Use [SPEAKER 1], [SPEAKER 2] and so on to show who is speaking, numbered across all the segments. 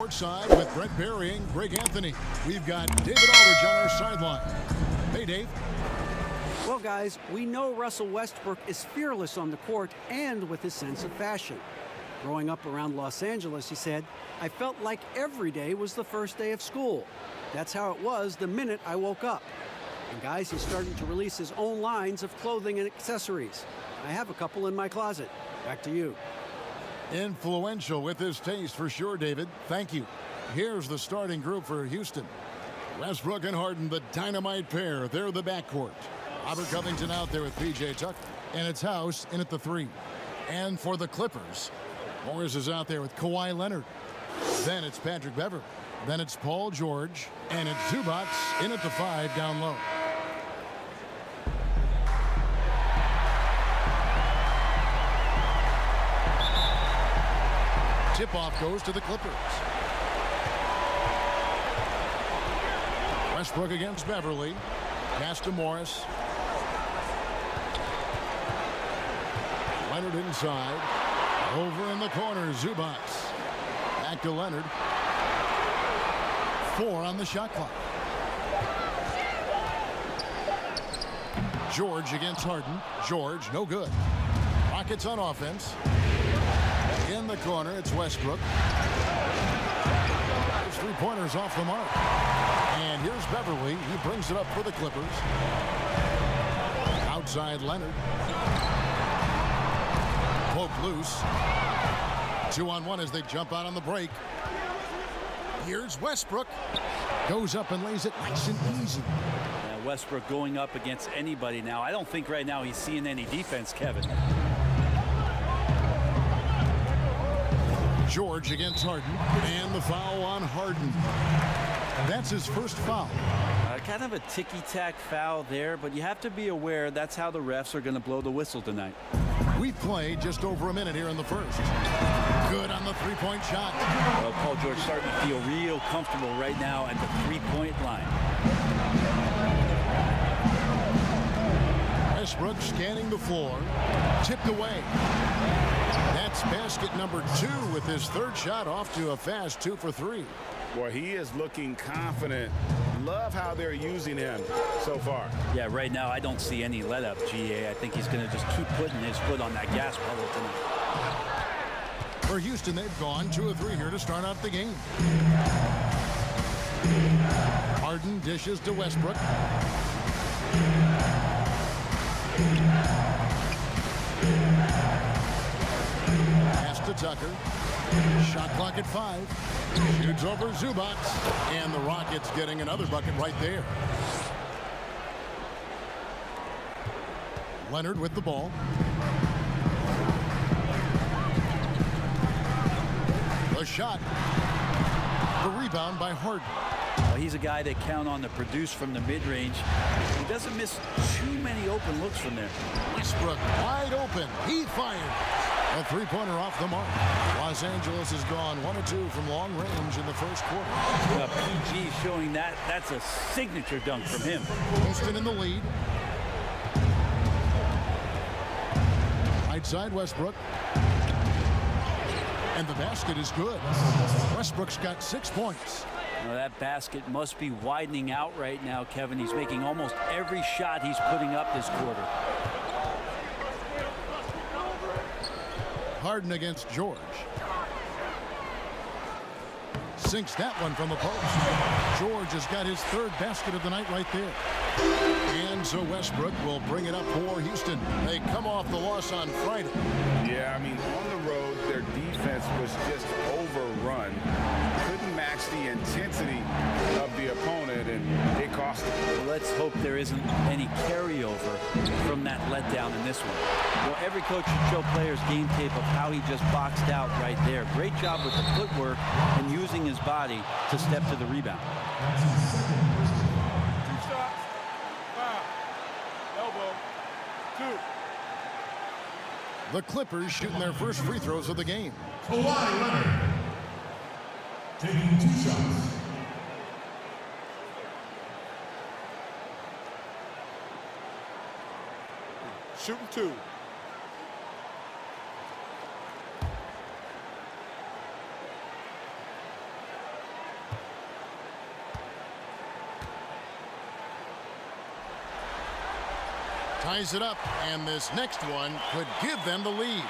[SPEAKER 1] courtside with Brett Barry and Greg Anthony. We've got David Aldridge on our sideline. Hey, Dave.
[SPEAKER 2] Well, guys, we know Russell Westbrook is fearless on the court and with his sense of fashion. Growing up around Los Angeles, he said, I felt like every day was the first day of school. That's how it was the minute I woke up. And guys, he's starting to release his own lines of clothing and accessories. I have a couple in my closet. Back to you.
[SPEAKER 1] Influential with his taste for sure, David. Thank you. Here's the starting group for Houston. Westbrook and Harden, the dynamite pair. They're the backcourt. Robert Covington out there with P.J. Tucker. And it's House in at the 3. And for the Clippers, Morris is out there with Kawhi Leonard. Then it's Patrick Beverley. Then it's Paul George. And it's Zubac in at the 5 down low. Tip-off goes to the Clippers. Westbrook against Beverley. Pass to Morris. Leonard inside. Over in the corner, Zubac. Back to Leonard. 4 on the shot clock. George against Harden. George, no good. Rockets on offense. In the corner, it's Westbrook. There's 3-pointers off the mark. And here's Beverley. He brings it up for the Clippers. Outside Leonard. Poke loose. 2-on-1 as they jump out on the break. Here's Westbrook. Goes up and lays it nice and easy.
[SPEAKER 3] Yeah, Westbrook going up against anybody now. I don't think right now he's seeing any defense, Kevin.
[SPEAKER 1] George against Harden. And the foul on Harden. That's his first foul.
[SPEAKER 3] Kind of a ticky-tack foul there, but you have to be aware that's how the refs are going to blow the whistle tonight.
[SPEAKER 1] We've played just over a minute here in the first. Good on the three-point shot.
[SPEAKER 3] Well, Paul George starting to feel real comfortable right now at the three-point line.
[SPEAKER 1] Westbrook scanning the floor. Tipped away. That's basket number 2 with his third shot off to a fast 2 for 3.
[SPEAKER 4] Boy, he is looking confident. Love how they're using him so far.
[SPEAKER 3] Yeah, right now I don't see any let up, GA. I think he's going to just keep putting his foot on that gas pedal tonight.
[SPEAKER 1] For Houston, they've gone 2 of 3 here to start out the game. Harden dishes to Westbrook. Pass to Tucker. Shot clock at 5. Shoots over Zubac. And the Rockets getting another bucket right there. Leonard with the ball. The shot. The rebound by Harden.
[SPEAKER 3] Well, he's a guy that count on to produce from the mid-range. He doesn't miss too many open looks from there.
[SPEAKER 1] Westbrook wide open. He fired. A 3-pointer off the mark. Los Angeles has gone 1 of 2 from long range in the first quarter.
[SPEAKER 3] PG showing that's a signature dunk from him.
[SPEAKER 1] Houston in the lead. Right side Westbrook. And the basket is good. Westbrook's got 6 points.
[SPEAKER 3] Well, that basket must be widening out right now, Kevin. He's making almost every shot he's putting up this quarter.
[SPEAKER 1] Harden against George. Sinks that one from the post. George has got his 3rd basket of the night right there. And so Westbrook will bring it up for Houston. They come off the loss on Friday.
[SPEAKER 4] Yeah, I mean, on the road, their defense was just overrun. Couldn't match the intensity of the opponent, and it cost them.
[SPEAKER 3] Well, let's hope there isn't any carryover from that letdown in this one. Well, every coach should show players game tape of how he just boxed out right there. Great job with the footwork and using his body to step to the rebound.
[SPEAKER 5] 2 shots, foul, elbow, 2.
[SPEAKER 1] The Clippers shooting their first free throws of the game.
[SPEAKER 6] Kawhi Leonard taking 2 shots.
[SPEAKER 5] Shooting 2.
[SPEAKER 1] ties it up, and this next one could give them the lead.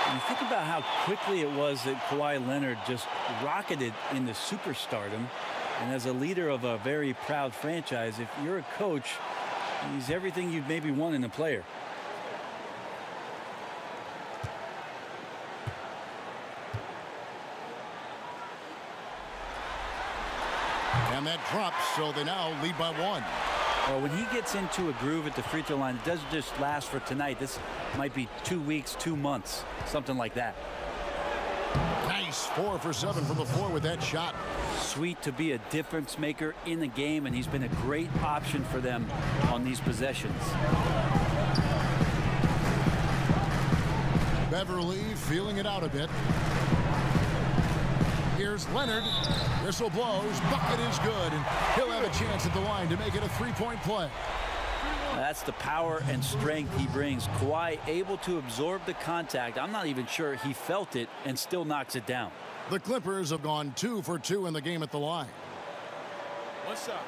[SPEAKER 3] And you think about how quickly it was that Kawhi Leonard just rocketed into superstardom. And as a leader of a very proud franchise, if you're a coach, he's everything you'd maybe want in a player.
[SPEAKER 1] And that drops, so they now lead by 1.
[SPEAKER 3] Well, when he gets into a groove at the free throw line, it doesn't just last for tonight. This might be 2 weeks, 2 months, something like that.
[SPEAKER 1] Nice 4 for 7 from the floor with that shot.
[SPEAKER 3] Sweet to be a difference maker in the game, and he's been a great option for them on these possessions.
[SPEAKER 1] Beverly feeling it out a bit. Here's Leonard. Whistle blows. Bucket is good, and he'll have a chance at the line to make it a 3-point play.
[SPEAKER 3] That's the power and strength he brings. Kawhi able to absorb the contact. I'm not even sure he felt it and still knocks it down.
[SPEAKER 1] The Clippers have gone 2 for 2 in the game at the line.
[SPEAKER 5] One shot.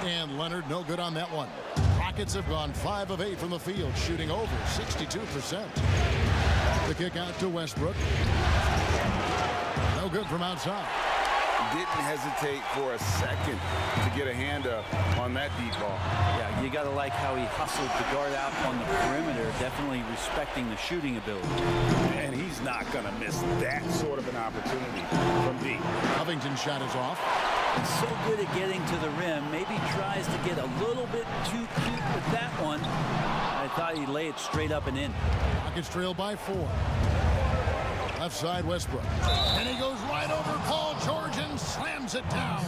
[SPEAKER 1] And Leonard no good on that one. Rockets have gone 5 of 8 from the field, shooting over 62%. The kick out to Westbrook. No good from outside.
[SPEAKER 4] Didn't hesitate for a second to get a hand up on that deep ball.
[SPEAKER 3] Yeah, you got to like how he hustled the guard out on the perimeter, definitely respecting the shooting ability.
[SPEAKER 4] And he's not going to miss that sort of an opportunity from deep.
[SPEAKER 1] Covington's shot is off.
[SPEAKER 3] He's so good at getting to the rim. Maybe tries to get a little bit too cute with that one. I thought he'd lay it straight up and in.
[SPEAKER 1] Rockets trail by 4. Left side Westbrook. And he goes right over Paul George and slams it down.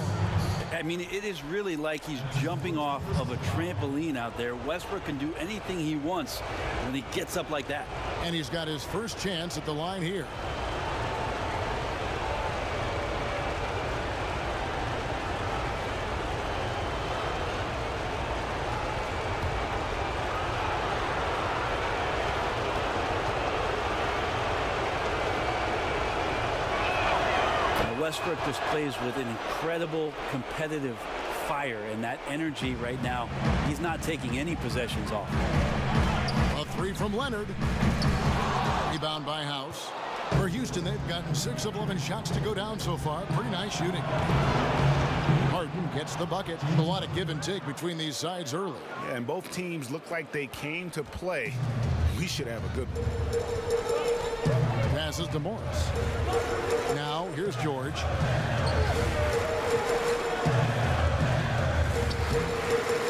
[SPEAKER 3] I mean, it is really like he's jumping off of a trampoline out there. Westbrook can do anything he wants when he gets up like that.
[SPEAKER 1] And he's got his first chance at the line here.
[SPEAKER 3] Westbrook just plays with an incredible competitive fire, and that energy right now, he's not taking any possessions off.
[SPEAKER 1] A 3 from Leonard. Rebound by House. For Houston, they've gotten 6 of 11 shots to go down so far. Pretty nice shooting. Harden gets the bucket. A lot of give and take between these sides early.
[SPEAKER 4] Yeah, and both teams look like they came to play. We should have a good one.
[SPEAKER 1] Passes to Morris. Now, here's George.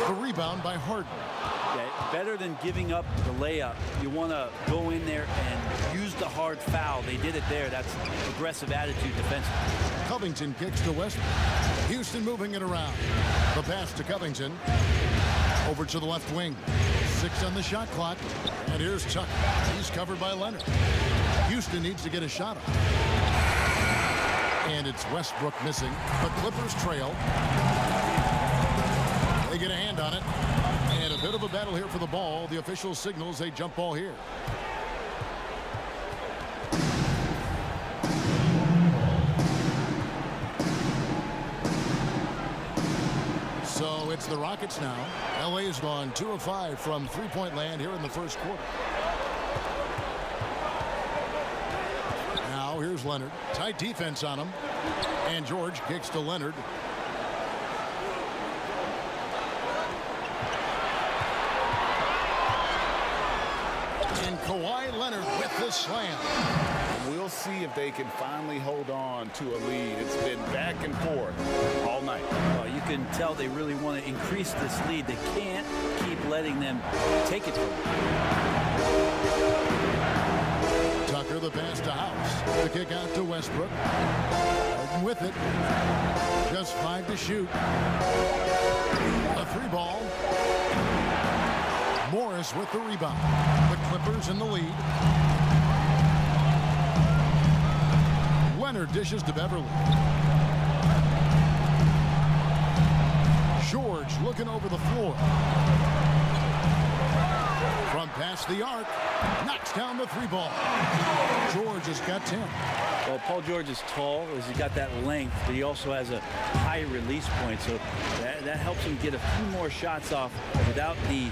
[SPEAKER 1] The rebound by Harden.
[SPEAKER 3] Yeah, better than giving up the layup. You want to go in there and use the hard foul. They did it there. That's aggressive attitude defensively.
[SPEAKER 1] Covington kicks to Westbrook. Houston moving it around. The pass to Covington. Over to the left wing. 6 on the shot clock. And here's Tucker. He's covered by Leonard. Houston needs to get a shot up. And it's Westbrook missing. The Clippers trail. They get a hand on it. And a bit of a battle here for the ball. The official signals a jump ball here. So it's the Rockets now. LA has gone 2 of 5 from three-point land here in the first quarter. Now here's Leonard. Tight defense on him. And George kicks to Leonard. And Kawhi Leonard with the slam.
[SPEAKER 4] We'll see if they can finally hold on to a lead. It's been back and forth all night.
[SPEAKER 3] Well, you can tell they really want to increase this lead. They can't keep letting them take it from them.
[SPEAKER 1] Tucker the pass to House. The kick out to Westbrook. Harden with it. Just 5 to shoot. A 3-ball. Morris with the rebound. The Clippers in the lead. Leonard dishes to Beverly. George looking over the floor. From past the arc. Knocks down the three ball. George has got 10.
[SPEAKER 3] Well, Paul George is tall, as he's got that length, but he also has a high release point, so that helps him get a few more shots off without the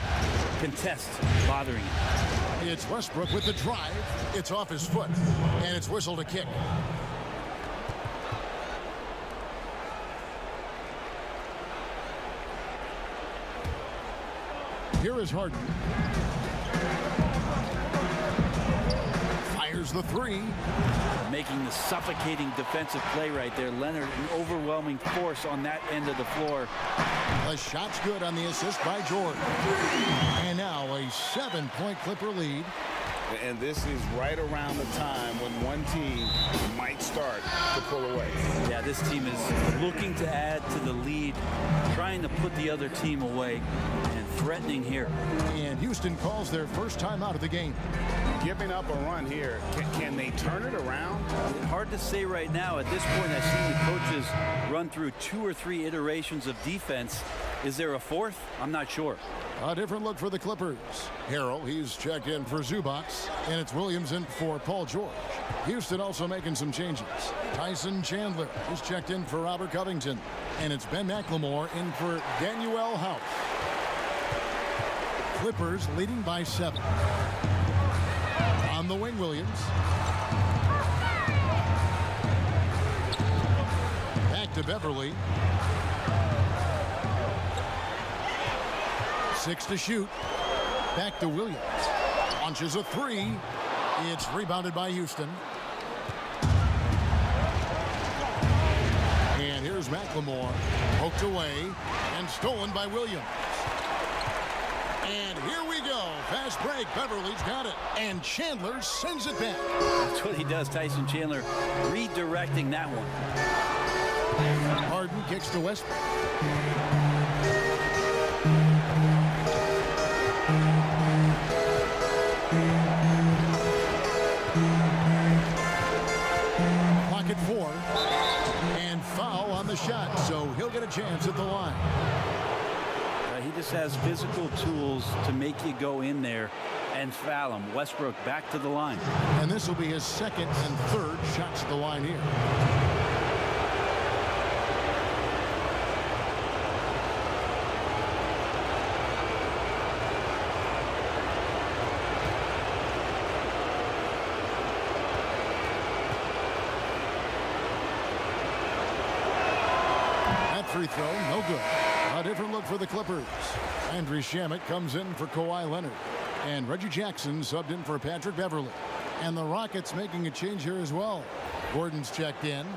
[SPEAKER 3] contest bothering him.
[SPEAKER 1] It's Westbrook with the drive. It's off his foot, and it's whistled a kick. Here is Harden. Fires the three.
[SPEAKER 3] Making the suffocating defensive play right there. Leonard, an overwhelming force on that end of the floor.
[SPEAKER 1] The shot's good on the assist by George. And now a 7-point Clipper lead.
[SPEAKER 4] And this is right around the time when one team might start to pull away.
[SPEAKER 3] Yeah, this team is looking to add to the lead, trying to put the other team away, and threatening here.
[SPEAKER 1] And Houston calls their first time out of the game.
[SPEAKER 4] Giving up a run here, can they turn it around?
[SPEAKER 3] Hard to say right now. At this point, I've seen the coaches run through 2 or 3 iterations of defense. Is there a fourth? I'm not sure.
[SPEAKER 1] A different look for the Clippers. Harrell, he's checked in for Zubac, and it's Williams in for Paul George. Houston also making some changes. Tyson Chandler is checked in for Robert Covington, and it's Ben McLemore in for Danuel House. Clippers leading by 7. On the wing, Williams. Back to Beverly. 6 to shoot. Back to Williams. Launches a 3. It's rebounded by Houston. And here's McLemore. Poked away and stolen by Williams. And here we go. Fast break. Beverly's got it. And Chandler sends it back.
[SPEAKER 3] That's what he does, Tyson Chandler, redirecting that one.
[SPEAKER 1] Harden kicks to Westbrook. Clock at 4. And foul on the shot, so he'll get a chance at the line.
[SPEAKER 3] He just has physical tools to make you go in there and foul him. Westbrook back to the line.
[SPEAKER 1] And this will be his second and third shots at the line here. That free throw, no good. A different look for the Clippers. Andrew Shamet comes in for Kawhi Leonard. And Reggie Jackson subbed in for Patrick Beverly. And the Rockets making a change here as well. Gordon's checked in.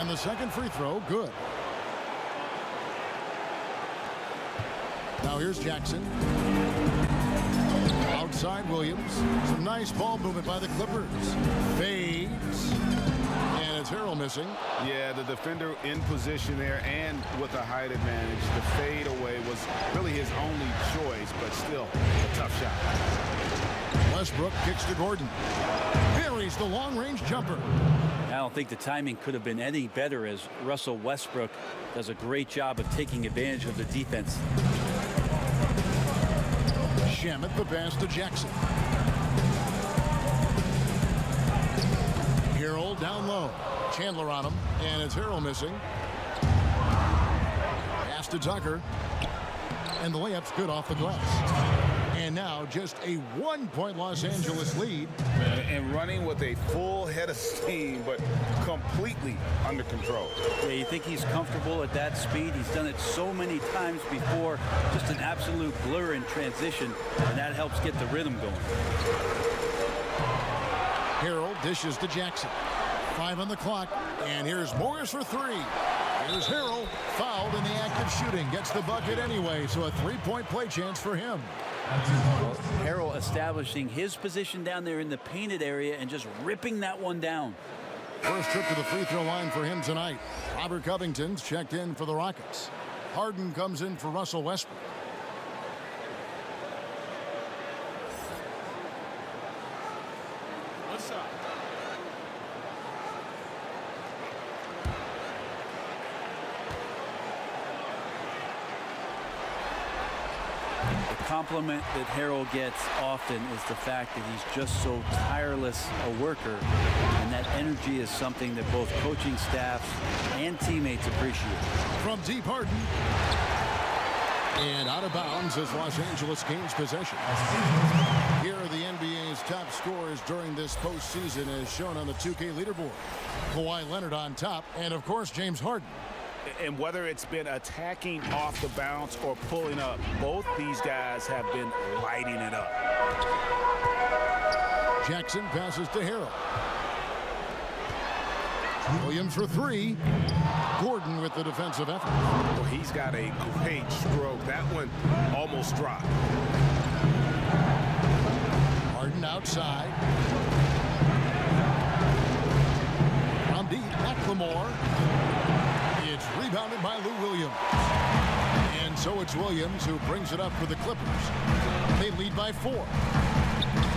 [SPEAKER 1] And the second free throw, good. Now here's Jackson. Outside Williams. Some nice ball movement by the Clippers. Fades. And it's Harrell missing.
[SPEAKER 4] Yeah, the defender in position there and with a height advantage. The fade away was really his only choice, but still a tough shot.
[SPEAKER 1] Westbrook kicks to Gordon. Buries the long-range jumper.
[SPEAKER 3] I don't think the timing could have been any better, as Russell Westbrook does a great job of taking advantage of the defense.
[SPEAKER 1] Shamet the pass to Jackson. Harrell down low. Chandler on him, and it's Harrell missing. Pass to Tucker. And the layup's good off the glass. And now just a 1-point Los Angeles lead.
[SPEAKER 4] And running with a full head of steam, but completely under control.
[SPEAKER 3] Yeah, you think he's comfortable at that speed? He's done it so many times before. Just an absolute blur in transition, and that helps get the rhythm going.
[SPEAKER 1] Harrell dishes to Jackson. 5 on the clock, and here's Morris for 3. Here's Harrell, fouled in the act of shooting. Gets the bucket anyway, so a 3-point play chance for him.
[SPEAKER 3] Well, Harrell establishing his position down there in the painted area and just ripping that one down.
[SPEAKER 1] First trip to the free throw line for him tonight. Robert Covington's checked in for the Rockets. Harden comes in for Russell Westbrook.
[SPEAKER 3] The compliment that Harrell gets often is the fact that he's just so tireless a worker, and that energy is something that both coaching staffs and teammates appreciate.
[SPEAKER 1] From deep, Harden. And out of bounds as Los Angeles gains possession. Here are the NBA's top scorers during this postseason as shown on the 2K leaderboard. Kawhi Leonard on top, and of course James Harden.
[SPEAKER 5] And whether it's been attacking off the bounce or pulling up, both these guys have been lighting it up.
[SPEAKER 1] Jackson passes to Harrell. Williams for three. Gordon with the defensive effort.
[SPEAKER 5] Well, he's got a great stroke. That one almost dropped.
[SPEAKER 1] Harden outside. From deep, McLemore. It's rebounded by Lou Williams. And so it's Williams who brings it up for the Clippers. They lead by 4.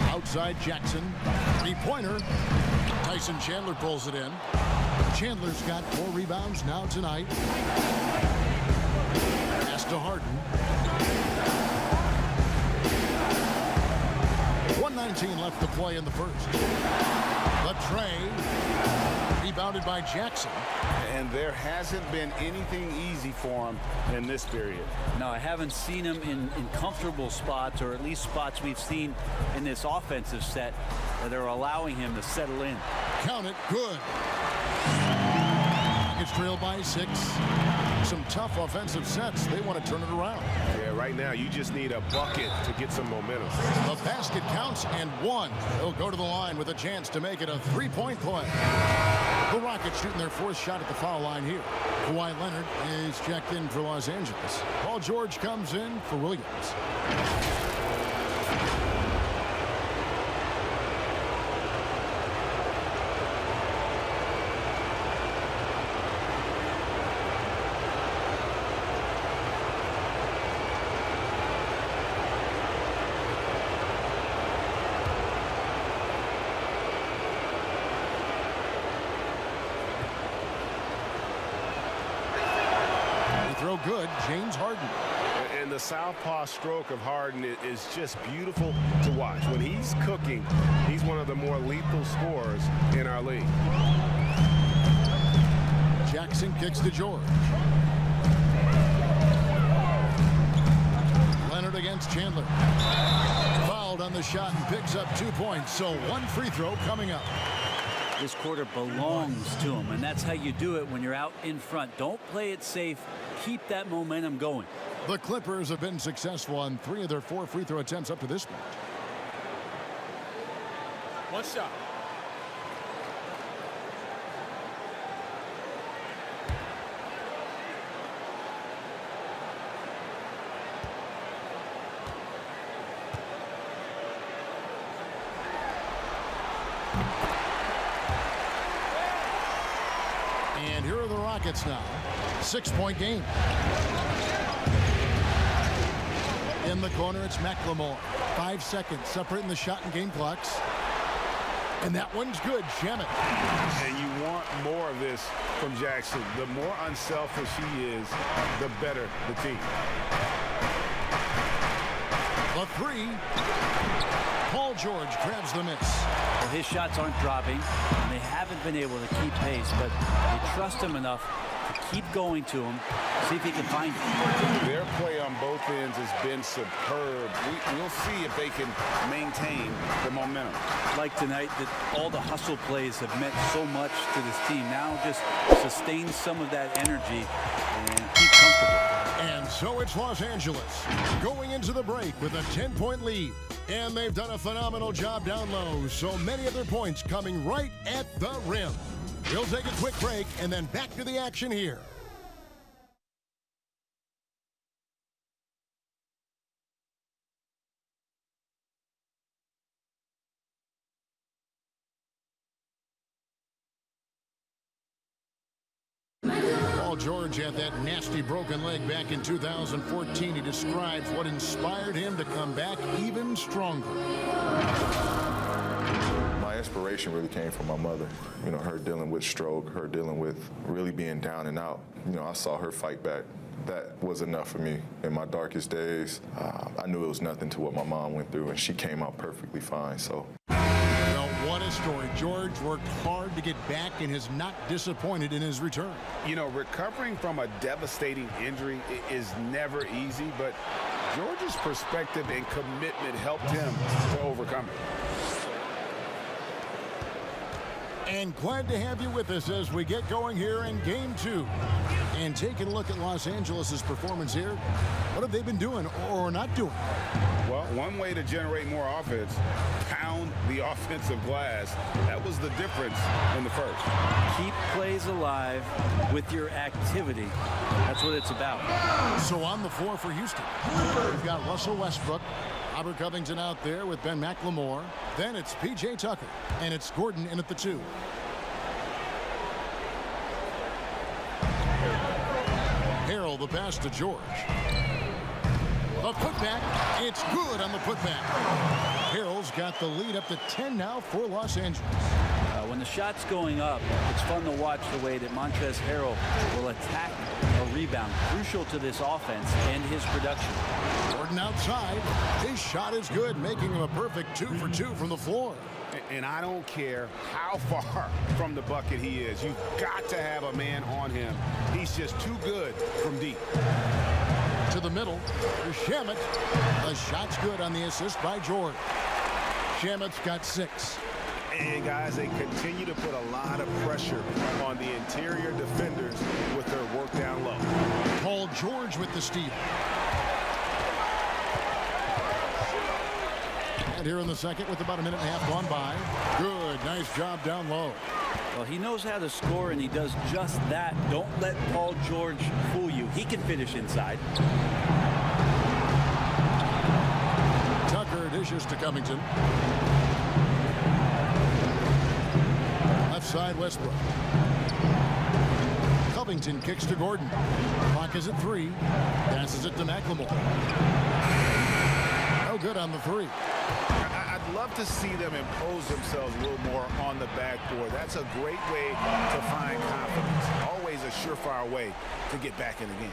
[SPEAKER 1] Outside Jackson. Three-pointer. Tyson Chandler pulls it in. Chandler's got 4 rebounds now tonight. Pass to Harden. 1:19 left to play in the first. The tray. Rebounded by Jackson.
[SPEAKER 4] And there hasn't been anything easy for him in this period.
[SPEAKER 3] No, I haven't seen him in comfortable spots, or at least spots we've seen in this offensive set that are allowing him to settle in.
[SPEAKER 1] Count it. Good. It's trailed by 6. Some tough offensive sets. They want to turn it around.
[SPEAKER 5] Yeah, right now you just need a bucket to get some momentum.
[SPEAKER 1] The basket counts and 1. They'll go to the line with a chance to make it a 3-point play. The Rockets shooting their 4th shot at the foul line here. Kawhi Leonard is checked in for Los Angeles. Paul George comes in for Williams. Throw good, James Harden.
[SPEAKER 5] And the southpaw stroke of Harden is just beautiful to watch. When he's cooking, he's one of the more lethal scorers in our league.
[SPEAKER 1] Jackson kicks to George. Leonard against Chandler. Fouled on the shot and picks up 2 points, so 1 free throw coming up.
[SPEAKER 3] This quarter belongs to him, and that's how you do it when you're out in front. Don't play it safe. Keep that momentum going.
[SPEAKER 1] The Clippers have been successful on 3 of their 4 free throw attempts up to this point.
[SPEAKER 5] One shot.
[SPEAKER 1] And here are the Rockets now. 6-point game. In the corner, it's McLemore. 5 seconds separating the shot and game clocks. And that one's good. Shamet.
[SPEAKER 4] And you want more of this from Jackson. The more unselfish he is, the better the team.
[SPEAKER 1] The 3. Paul George grabs the miss.
[SPEAKER 3] Well, his shots aren't dropping, and they haven't been able to keep pace, but they trust him enough to keep going to him, see if he can find it.
[SPEAKER 4] Their play on both ends has been superb. We'll see if they can maintain the momentum.
[SPEAKER 3] Like tonight, that all the hustle plays have meant so much to this team. Now just sustain some of that energy and keep comfortable.
[SPEAKER 1] And so it's Los Angeles going into the break with a 10-point lead. And they've done a phenomenal job down low, so many of their points coming right at the rim. We'll take a quick break and then back to the action here. Paul George had that nasty broken leg back in 2014. He describes what inspired him to come back even stronger.
[SPEAKER 7] My My inspiration really came from my mother. You know, her dealing with stroke, her dealing with really being down and out. You know, I saw her fight back. That was enough for me. In my darkest days, I knew it was nothing to what my mom went through, and she came out perfectly fine, so.
[SPEAKER 1] Well, what a story. George worked hard to get back and is not disappointed in his return.
[SPEAKER 4] You know, recovering from a devastating injury is never easy, but George's perspective and commitment helped him to overcome it.
[SPEAKER 1] And glad to have you with us as we get going here in Game 2. And taking a look at Los Angeles' performance here, what have they been doing or not doing?
[SPEAKER 4] Well, one way to generate more offense, pound the offensive glass. That was the difference in the first.
[SPEAKER 3] Keep plays alive with your activity. That's what it's about.
[SPEAKER 1] So on the floor for Houston, we've got Russell Westbrook, Robert Covington out there with Ben McLemore. Then it's P.J. Tucker, and it's Gordon in at the 2. Harrell the pass to George. The putback, it's good on the putback. Harrell's got the lead up to 10 now for Los Angeles.
[SPEAKER 3] When the shot's going up, it's fun to watch the way that Montrezl Harrell will attack a rebound, crucial to this offense and his production.
[SPEAKER 1] Gordon outside. His shot is good, making him a perfect 2 for 2 from the floor.
[SPEAKER 4] And I don't care how far from the bucket he is. You've got to have a man on him. He's just too good from deep.
[SPEAKER 1] To the middle for Shamet. The shot's good on the assist by George. Shamet's got 6.
[SPEAKER 4] And guys, they continue to put a lot of pressure on the interior defenders with their work down low.
[SPEAKER 1] Paul George with the steal. And here in the second with about a minute and a half gone by. Good, nice job down low.
[SPEAKER 3] Well, he knows how to score, and he does just that. Don't let Paul George fool you. He can finish inside.
[SPEAKER 1] Tucker dishes to Covington. Left side, Westbrook. Covington kicks to Gordon. Clock is at 3. Passes it to McLemore. No good on the 3.
[SPEAKER 4] I'd love to see them impose themselves a little more on the backboard. That's a great way to find confidence. Always a surefire way to get back in the game.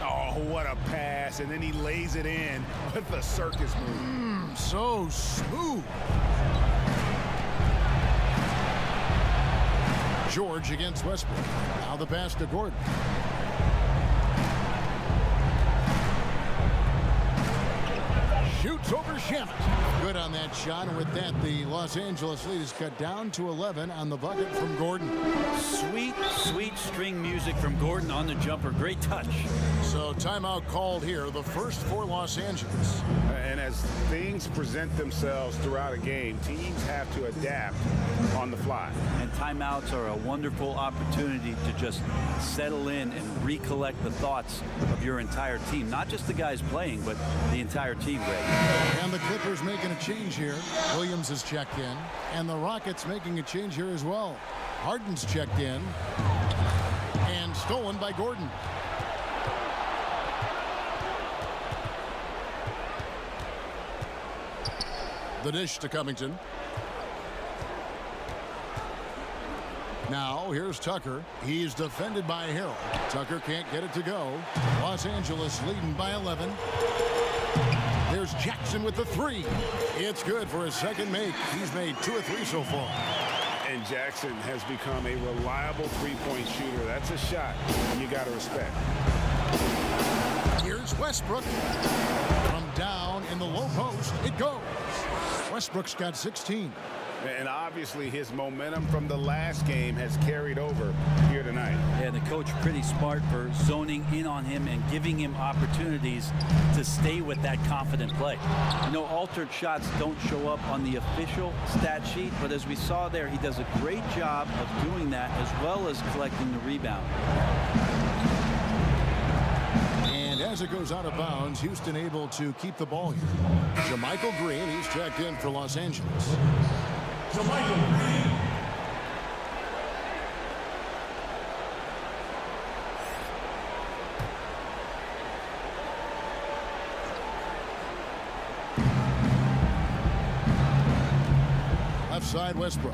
[SPEAKER 4] Oh, what a pass. And then he lays it in with the circus move.
[SPEAKER 1] So smooth. George against Westbrook. Now the pass to Gordon. Shoots over Shamet. Good on that shot, and with that, the Los Angeles lead is cut down to 11 on the bucket from Gordon.
[SPEAKER 3] Sweet, sweet string music from Gordon on the jumper. Great touch.
[SPEAKER 1] So timeout called here, the first for Los Angeles.
[SPEAKER 4] And as things present themselves throughout a game, teams have to adapt on the fly.
[SPEAKER 3] And timeouts are a wonderful opportunity to just settle in and recollect the thoughts of your entire team. Not just the guys playing, but the entire team, Greg.
[SPEAKER 1] And the Clippers making a change here. Williams has checked in. And the Rockets making a change here as well. Harden's checked in. And stolen by Gordon. The dish to Covington. Now here's Tucker. He's defended by Harrell. Tucker can't get it to go. Los Angeles leading by 11. There's Jackson with the 3. It's good for his second make. He's made 2 of 3 so far.
[SPEAKER 4] And Jackson has become a reliable three-point shooter. That's a shot you got to respect.
[SPEAKER 1] Here's Westbrook. From down in the low post, it goes. Westbrook's got 16.
[SPEAKER 4] And obviously his momentum from the last game has carried over here tonight.
[SPEAKER 3] Yeah, the coach pretty smart for zoning in on him and giving him opportunities to stay with that confident play. You know, altered shots don't show up on the official stat sheet, but as we saw there, he does a great job of doing that as well as collecting the rebound.
[SPEAKER 1] And as it goes out of bounds, Houston able to keep the ball here. JaMychal Green, he's checked in for Los Angeles.
[SPEAKER 6] JaMychal Green.
[SPEAKER 1] Left side, Westbrook.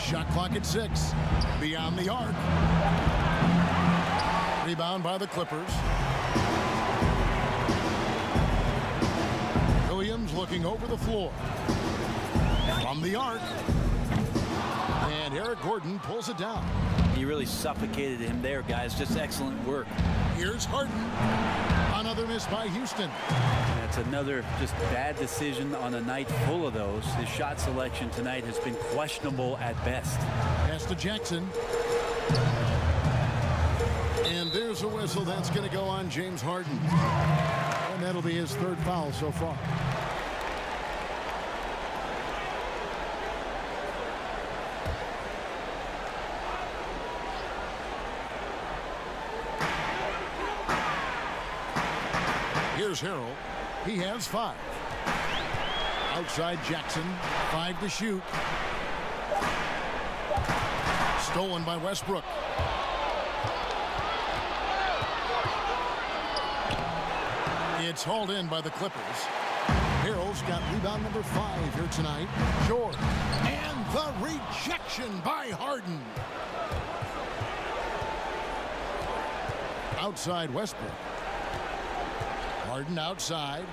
[SPEAKER 1] Shot clock at 6. Beyond the arc. Rebound by the Clippers. Williams looking over the floor. From the arc. And Eric Gordon pulls it down.
[SPEAKER 3] He really suffocated him there, guys. Just excellent work.
[SPEAKER 1] Here's Harden. Another miss by Houston.
[SPEAKER 3] That's another just bad decision on a night full of those. His shot selection tonight has been questionable at best.
[SPEAKER 1] Pass to Jackson. And there's a whistle. That's going to go on James Harden. And that'll be his 3rd foul so far. Here's Harrell. He has 5. Outside Jackson. 5 to shoot. Stolen by Westbrook. It's hauled in by the Clippers. Harrell's got rebound number 5 here tonight. George. And the rejection by Harden. Outside Westbrook. Harden outside.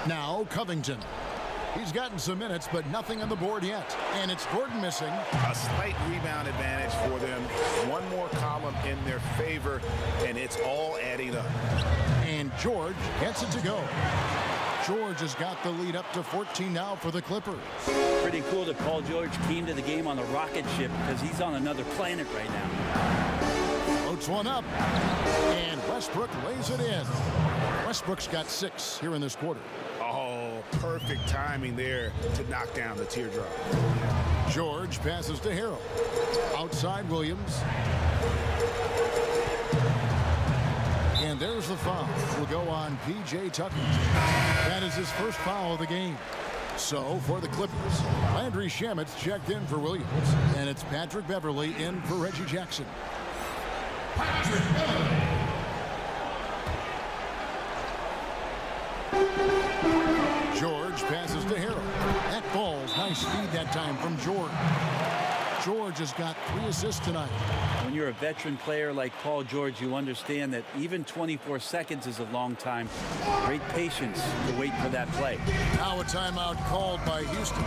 [SPEAKER 1] Now Covington. He's gotten some minutes, but nothing on the board yet. And it's Gordon missing.
[SPEAKER 4] A slight rebound advantage for them. One more column in their favor, and it's all adding up.
[SPEAKER 1] And George gets it to go. George has got the lead up to 14 now for the Clippers.
[SPEAKER 3] Pretty cool that Paul George came to the game on a rocket ship because he's on another planet right now.
[SPEAKER 1] Floats one up. And Westbrook lays it in. Westbrook's got 6 here in this quarter.
[SPEAKER 4] Oh, perfect timing there to knock down the teardrop.
[SPEAKER 1] George passes to Harrell. Outside Williams. And there's the foul. Will go on P.J. Tucker. That is his first foul of the game. So for the Clippers, Landry Shamet's checked in for Williams. And it's Patrick Beverley in for Reggie Jackson.
[SPEAKER 6] Patrick Beverley.
[SPEAKER 1] George passes to Harrell. That ball's nice speed that time from George. George has got 3 assists tonight.
[SPEAKER 3] When you're a veteran player like Paul George, you understand that even 24 seconds is a long time. Great patience to wait for that play.
[SPEAKER 1] Now a timeout called by Houston.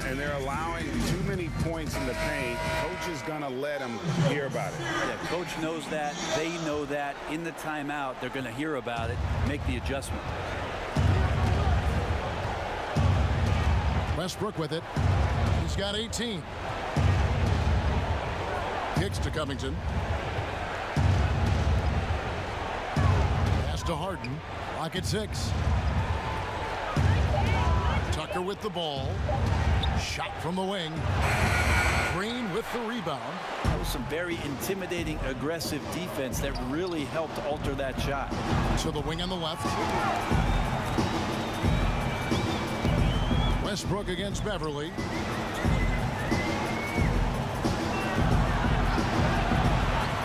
[SPEAKER 4] And they're allowing too many points in the paint. Coach is going to let them hear about it.
[SPEAKER 3] Yeah, coach knows that. They know that. In the timeout, they're going to hear about it, make the adjustment.
[SPEAKER 1] Westbrook with it. He's got 18. Kicks to Covington. Pass to Harden. Clock at 6. Tucker with the ball. Shot from the wing. Green with the rebound.
[SPEAKER 3] That was some very intimidating, aggressive defense that really helped alter that shot.
[SPEAKER 1] To the wing on the left. Westbrook against Beverley.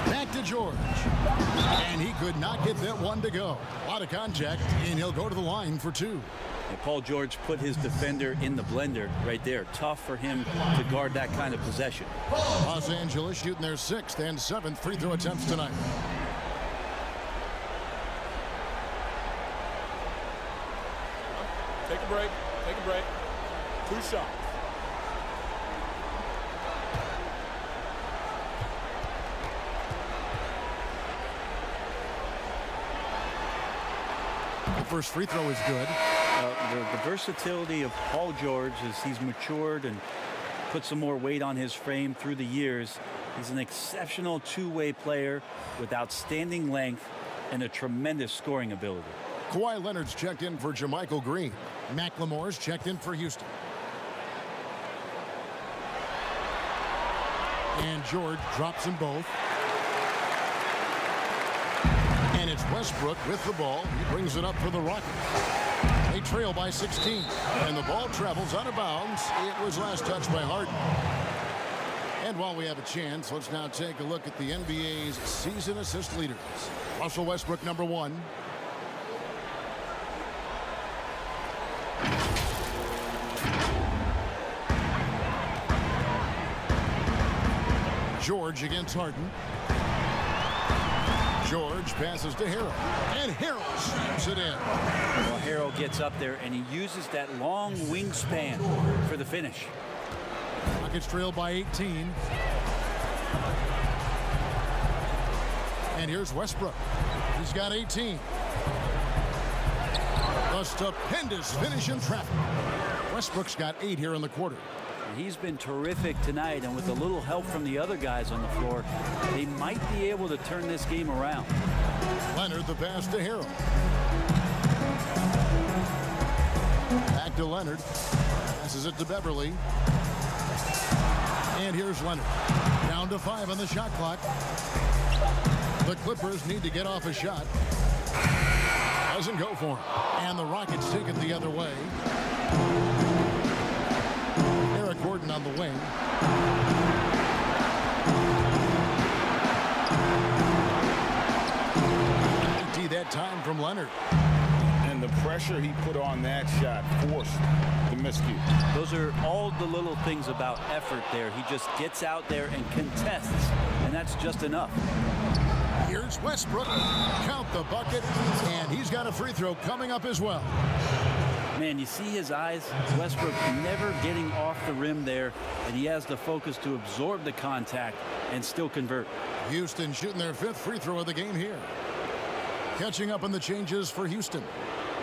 [SPEAKER 1] Back to George. And he could not get that one to go. A lot of contact, and he'll go to the line for 2.
[SPEAKER 3] And Paul George put his defender in the blender right there. Tough for him to guard that kind of possession.
[SPEAKER 1] Los Angeles shooting their 6th and 7th free throw attempts tonight.
[SPEAKER 8] Take a break. Take a break. 2 shots.
[SPEAKER 1] The first free throw is good.
[SPEAKER 3] The versatility of Paul George as he's matured and put some more weight on his frame through the years. He's an exceptional two-way player with outstanding length and a tremendous scoring ability.
[SPEAKER 1] Kawhi Leonard's checked in for JaMychal Green. McLemore's checked in for Houston. And George drops them both. And it's Westbrook with the ball. He brings it up for the Rockets. They trail by 16. And the ball travels out of bounds. It was last touched by Harden. And while we have a chance, let's now take a look at the NBA's season assist leaders. Russell Westbrook, number 1. George against Harden. George passes to Harrell, and Harrell slams it in.
[SPEAKER 3] Well, Harrell gets up there, and he uses that long wingspan for the finish.
[SPEAKER 1] Rockets trail by 18. And here's Westbrook. He's got 18. A stupendous finish in traffic. Westbrook's got 8 here in the quarter.
[SPEAKER 3] He's been terrific tonight, and with a little help from the other guys on the floor, they might be able to turn this game around.
[SPEAKER 1] Leonard, the pass to Harrell. Back to Leonard. Passes it to Beverly. And here's Leonard. Down to 5 on the shot clock. The Clippers need to get off a shot. Doesn't go for him. And the Rockets take it the other way. Eric Gordon on the wing. That time from Leonard.
[SPEAKER 4] And the pressure he put on that shot forced the miscue.
[SPEAKER 3] Those are all the little things about effort there. He just gets out there and contests, and that's just enough.
[SPEAKER 1] Here's Westbrook. Count the bucket, and he's got a free throw coming up as well.
[SPEAKER 3] Man, you see his eyes. Westbrook never getting off the rim there, and he has the focus to absorb the contact and still convert.
[SPEAKER 1] Houston shooting their 5th free throw of the game here. Catching up on the changes for Houston.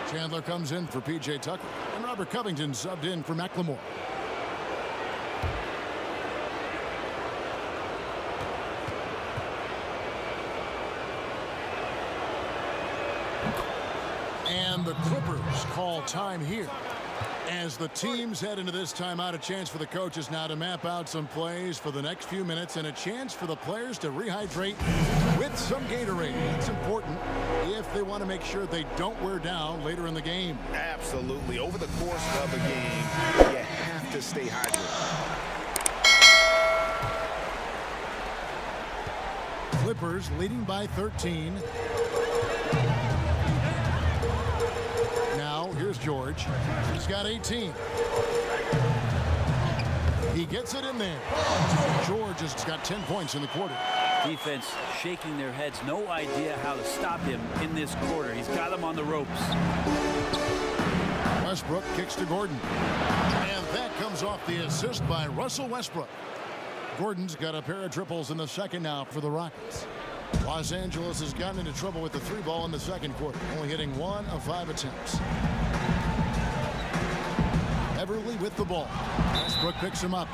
[SPEAKER 1] Chandler comes in for P.J. Tucker, and Robert Covington subbed in for McLemore. And the Clippers call time here. As the teams head into this timeout, a chance for the coaches now to map out some plays for the next few minutes and a chance for the players to rehydrate with some Gatorade. It's important if they want to make sure they don't wear down later in the game.
[SPEAKER 4] Absolutely. Over the course of a game, you have to stay hydrated.
[SPEAKER 1] Clippers leading by 13. Here's George. He's got 18. He gets it in there. George has got 10 points in the quarter.
[SPEAKER 3] Defense shaking their heads. No idea how to stop him in this quarter. He's got him on the ropes.
[SPEAKER 1] Westbrook kicks to Gordon. And that comes off the assist by Russell Westbrook. Gordon's got a pair of triples in the second now for the Rockets. Los Angeles has gotten into trouble with the 3 ball in the second quarter, only hitting 1 of 5 attempts. Beverly with the ball. Westbrook picks him up.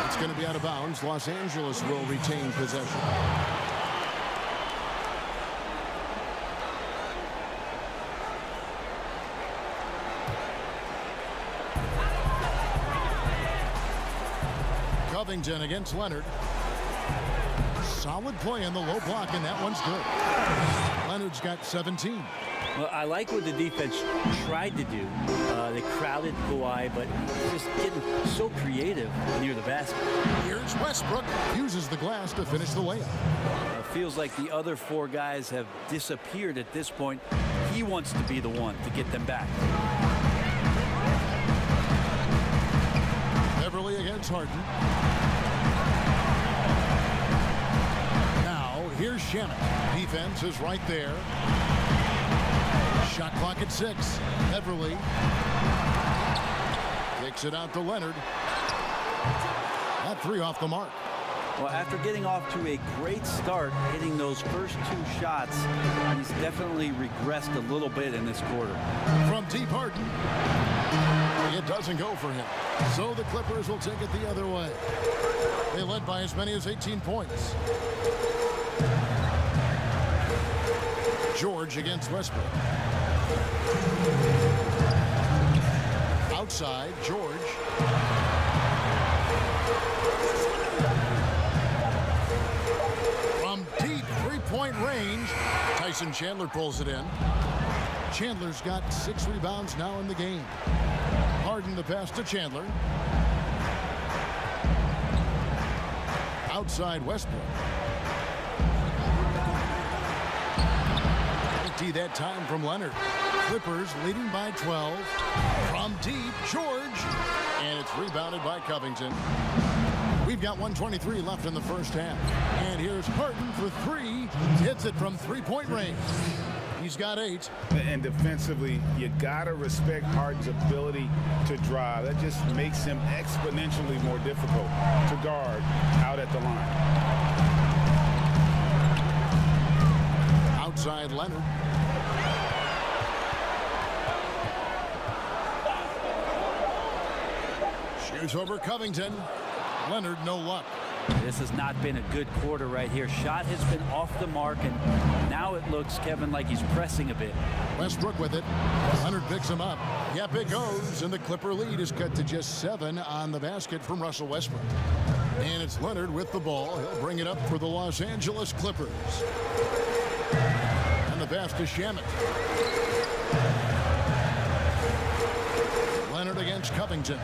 [SPEAKER 1] It's going to be out of bounds. Los Angeles will retain possession. Covington against Leonard. Solid play in the low block, and that one's good. Leonard's got 17.
[SPEAKER 3] Well, I like what the defense tried to do. They crowded Kawhi, but just getting so creative near the basket.
[SPEAKER 1] Here's Westbrook. Uses the glass to finish the layup.
[SPEAKER 3] Feels like the other 4 guys have disappeared at this point. He wants to be the one to get them back.
[SPEAKER 1] Beverly against Harden. Here's Shannon. Defense is right there. Shot clock at 6. Beverly kicks it out to Leonard. That 3 off the mark.
[SPEAKER 3] Well, after getting off to a great start, hitting those first 2 shots, he's definitely regressed a little bit in this quarter.
[SPEAKER 1] From deep Harden. It doesn't go for him. So the Clippers will take it the other way. They led by as many as 18 points. George against Westbrook. Outside, George. From deep 3-point range, Tyson Chandler pulls it in. Chandler's got 6 rebounds now in the game. Harden the pass to Chandler. Outside Westbrook. That time from Leonard. Clippers leading by 12. From deep, George. And it's rebounded by Covington. We've got 1:23 left in the first half. And here's Harden for three. Hits it from three-point range. He's got 8.
[SPEAKER 4] And defensively, you got to respect Harden's ability to drive. That just makes him exponentially more difficult to guard out at the line.
[SPEAKER 1] Outside Leonard. Shoots over Covington. Leonard, no luck.
[SPEAKER 3] This has not been a good quarter right here. Shot has been off the mark, and now it looks, Kevin, like he's pressing a bit.
[SPEAKER 1] Westbrook with it. Leonard picks him up. Yep, it goes, and the Clipper lead is cut to just 7 on the basket from Russell Westbrook. And it's Leonard with the ball. He'll bring it up for the Los Angeles Clippers. And the pass to Shamet. Leonard against Covington.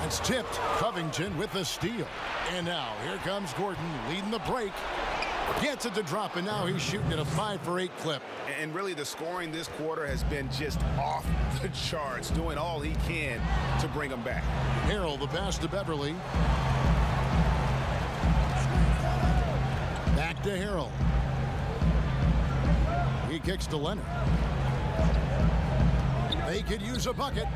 [SPEAKER 1] It's tipped. Covington with the steal. And now here comes Gordon leading the break. Gets it to drop, and now he's shooting at a 5 for 8 clip.
[SPEAKER 4] And really the scoring this quarter has been just off the charts, doing all he can to bring them back.
[SPEAKER 1] Harrell, the pass to Beverly. Back to Harrell. He kicks to Leonard. They could use a bucket.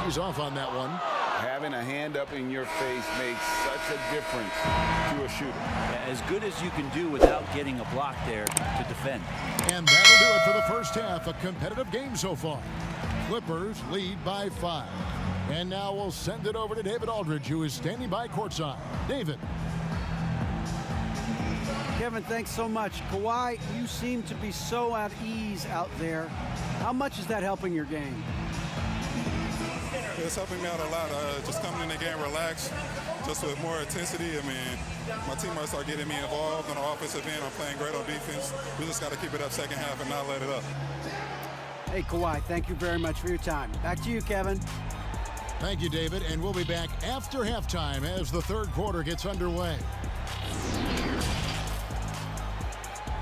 [SPEAKER 1] He's off on that one.
[SPEAKER 4] Having a hand up in your face makes such a difference to a shooter.
[SPEAKER 3] As good as you can do without getting a block there to defend.
[SPEAKER 1] And that'll do it for the first half. A competitive game so far. Clippers lead by 5. And now we'll send it over to David Aldridge, who is standing by courtside. David.
[SPEAKER 2] Kevin, thanks so much. Kawhi, you seem to be so at ease out there. How much is that helping your game?
[SPEAKER 9] It's helping me out a lot. Just coming in the game relaxed, just with more intensity. I mean, my teammates are getting me involved on the offensive end. I'm playing great on defense. We just got to keep it up second half and not let it up.
[SPEAKER 2] Hey, Kawhi, thank you very much for your time. Back to you, Kevin.
[SPEAKER 1] Thank you, David. And we'll be back after halftime as the third quarter gets underway.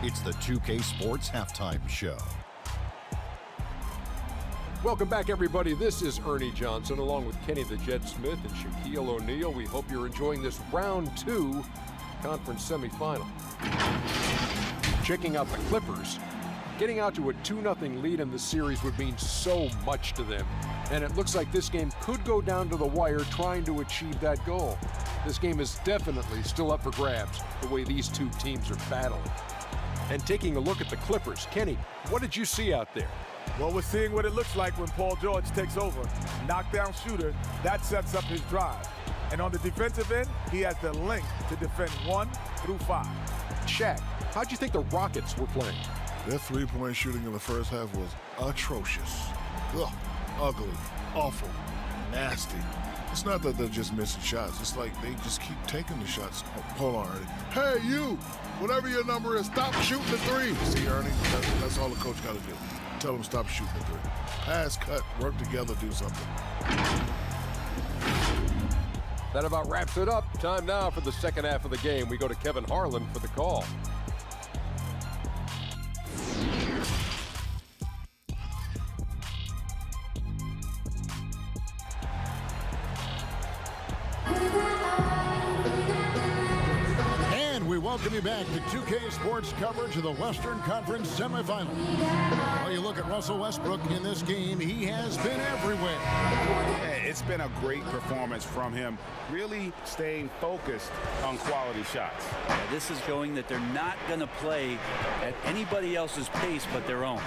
[SPEAKER 10] It's the 2K Sports Halftime Show.
[SPEAKER 11] Welcome back, everybody. This is Ernie Johnson along with Kenny the Jet Smith and Shaquille O'Neal. We hope you're enjoying this round 2 conference semifinal. Checking out the Clippers. Getting out to a 2-0 lead in the series would mean so much to them. And it looks like this game could go down to the wire trying to achieve that goal. This game is definitely still up for grabs, the way these two teams are battling. And taking a look at the Clippers, Kenny, what did you see out there?
[SPEAKER 8] Well, we're seeing what it looks like when Paul George takes over. Knockdown shooter, that sets up his drive. And on the defensive end, he has the length to defend 1 through 5.
[SPEAKER 11] Shaq, how'd you think the Rockets were playing?
[SPEAKER 12] Their three-point shooting in the first half was atrocious. Ugh, ugly, awful, nasty. It's not that they're just missing shots. It's like they just keep taking the shots. Hold on, Ernie. Hey, you! Whatever your number is, stop shooting the three. See, Ernie, that's all the coach got to do. Tell them stop shooting the three. Pass, cut, work together, do something.
[SPEAKER 11] That about wraps it up. Time now for the second half of the game. We go to Kevin Harlan for the call.
[SPEAKER 1] Welcome you back to 2K Sports coverage of the Western Conference semifinal. Well, you look at Russell Westbrook in this game, he has been everywhere.
[SPEAKER 4] Yeah, it's been a great performance from him, really staying focused on quality shots.
[SPEAKER 3] Yeah, this is showing that they're not going to play at anybody else's pace but their own.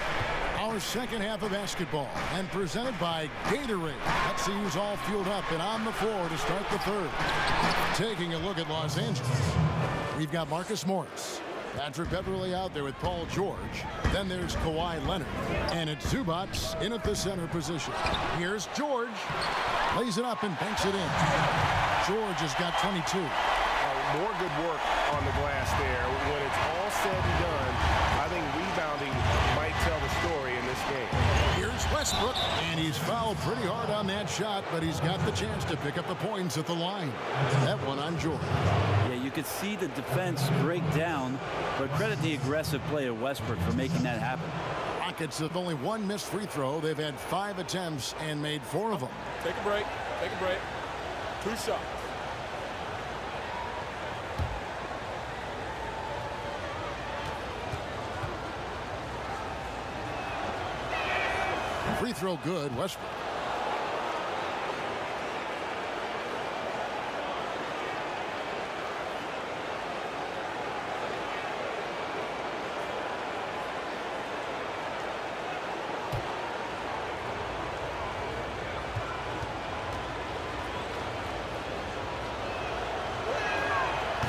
[SPEAKER 1] Our second half of basketball, and presented by Gatorade. Let's see who's all fueled up and on the floor to start the third. Taking a look at Los Angeles. We've got Marcus Morris, Patrick Beverly out there with Paul George. Then there's Kawhi Leonard. And it's Zubac in at the center position. Here's George. Lays it up and banks it in. George has got 22.
[SPEAKER 5] More good work on the glass there. When it's all said and done, I think rebounding might tell the story in this game.
[SPEAKER 1] Here's Westbrook, and he's fouled pretty hard on that shot, but he's got the chance to pick up the points at the line. That one on George.
[SPEAKER 3] Yeah, you could see the defense break down, but credit the aggressive play of Westbrook for making that happen.
[SPEAKER 1] Rockets with only one missed free throw. They've had 5 attempts and made 4 of them.
[SPEAKER 8] Take a break. Take a break. 2 shots.
[SPEAKER 1] Free throw good, Westbrook.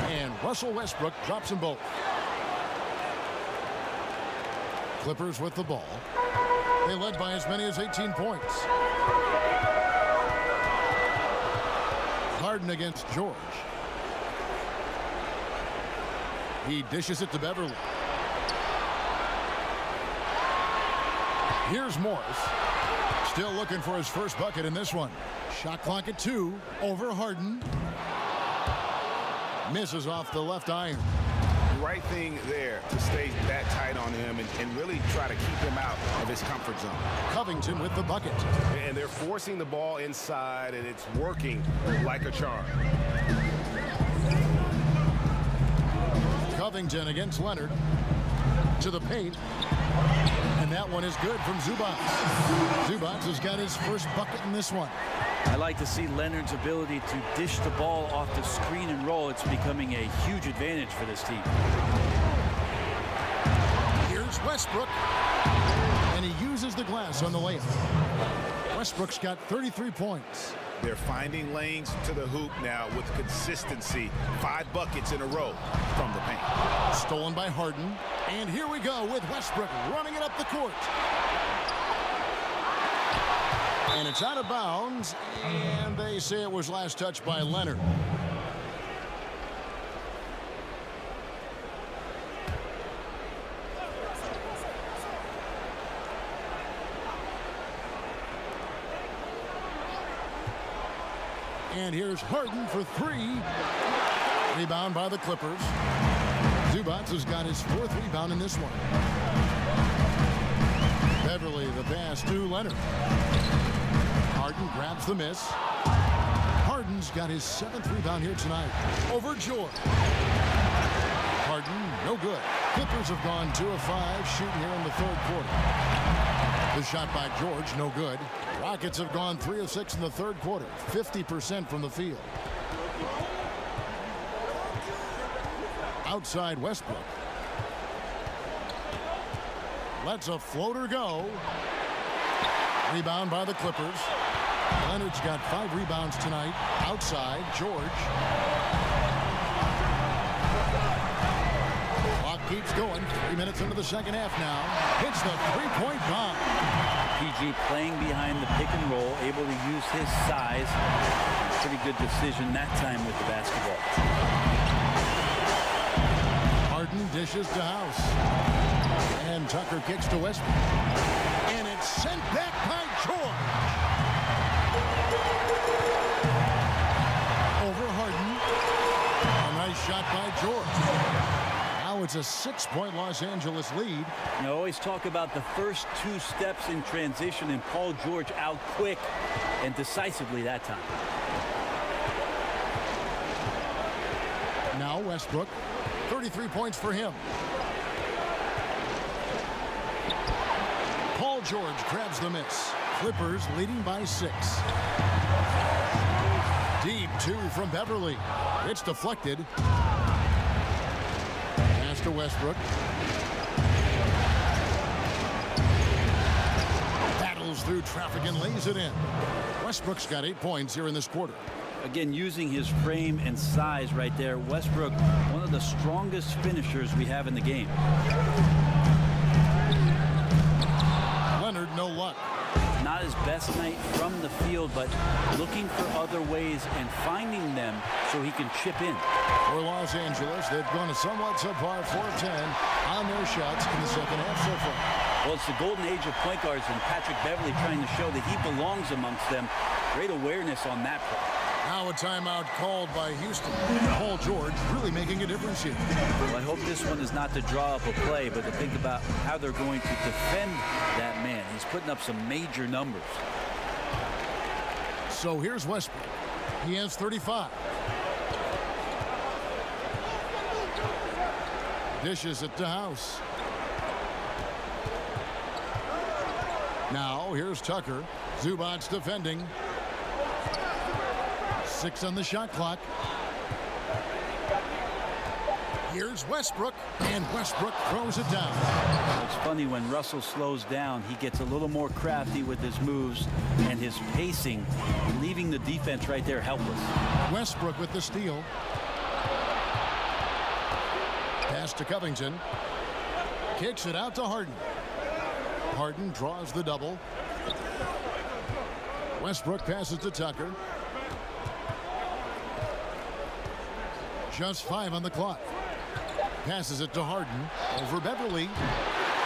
[SPEAKER 1] And Russell Westbrook drops them both. Clippers with the ball. They led by as many as 18 points. Harden against George. He dishes it to Beverly. Here's Morris. Still looking for his first bucket in this one. Shot clock at 2. Over Harden. Misses off the left iron.
[SPEAKER 4] Right thing there to stay that tight on him and really try to keep him out of his comfort zone.
[SPEAKER 1] Covington with the bucket.
[SPEAKER 5] And they're forcing the ball inside, and it's working like a charm.
[SPEAKER 1] Covington against Leonard. To the paint. And that one is good from Zubac. Zubac has got his first bucket in this one.
[SPEAKER 3] I like to see Leonard's ability to dish the ball off the screen and roll. It's becoming a huge advantage for this team.
[SPEAKER 1] Here's Westbrook. And he uses the glass on the layup. Westbrook's got 33 points.
[SPEAKER 4] They're finding lanes to the hoop now with consistency. 5 buckets in a row from the paint.
[SPEAKER 1] Stolen by Harden. And here we go with Westbrook running it up the court. And it's out of bounds, and they say it was last touched by Leonard. And here's Harden for 3. Rebound by the Clippers. Zubac has got his 4th rebound in this one. Beverly the pass to Leonard. Harden grabs the miss. Harden's got his 7th rebound here tonight. Over George. Harden, no good. Clippers have gone 2 of 5 shooting here in the 3rd quarter. The shot by George, no good. Rockets have gone 3 of 6 in the 3rd quarter. 50% from the field. Outside Westbrook. Lets a floater go. Rebound by the Clippers. Leonard's got 5 rebounds tonight. Outside, George. Clock keeps going. 3 minutes into the second half now. Hits the 3-point bomb.
[SPEAKER 3] PG playing behind the pick and roll, able to use his size. Pretty good decision that time with the basketball.
[SPEAKER 1] Harden dishes to House. And Tucker kicks to Westbrook. And it's sent back by George. Over Harden. A nice shot by George. Now it's a 6-point Los Angeles lead.
[SPEAKER 3] I always talk about the first 2 steps in transition, and Paul George out quick and decisively that time.
[SPEAKER 1] Now Westbrook. 33 points for him. Paul George grabs the miss. Clippers leading by 6. Deep 2 from Beverly. It's deflected. Pass to Westbrook. Battles through traffic and lays it in. Westbrook's got 8 points here in this quarter.
[SPEAKER 3] Again, using his frame and size right there, Westbrook, one of the strongest finishers we have in the game.
[SPEAKER 1] Leonard, no luck.
[SPEAKER 3] Not his best night from the field, but looking for other ways and finding them so he can chip in.
[SPEAKER 1] For Los Angeles, they've gone a somewhat subpar 4 of 10 on their shots in the second half so far.
[SPEAKER 3] Well, it's the golden age of point guards, and Patrick Beverly trying to show that he belongs amongst them. Great awareness on that play.
[SPEAKER 1] Now a timeout called by Houston. Paul George really making a difference here.
[SPEAKER 3] Well, I hope this one is not to draw up a play, but to think about how they're going to defend that man. He's putting up some major numbers.
[SPEAKER 1] So here's Westbrook. He has 35. Dishes it to House. Now here's Tucker. Zubac's defending. 6 on the shot clock. Here's Westbrook, and Westbrook throws it down.
[SPEAKER 3] It's funny when Russell slows down, he gets a little more crafty with his moves and his pacing, leaving the defense right there helpless.
[SPEAKER 1] Westbrook with the steal. Pass to Covington. Kicks it out to Harden. Harden draws the double. Westbrook passes to Tucker. Just 5 on the clock. Passes it to Harden. Over Beverly.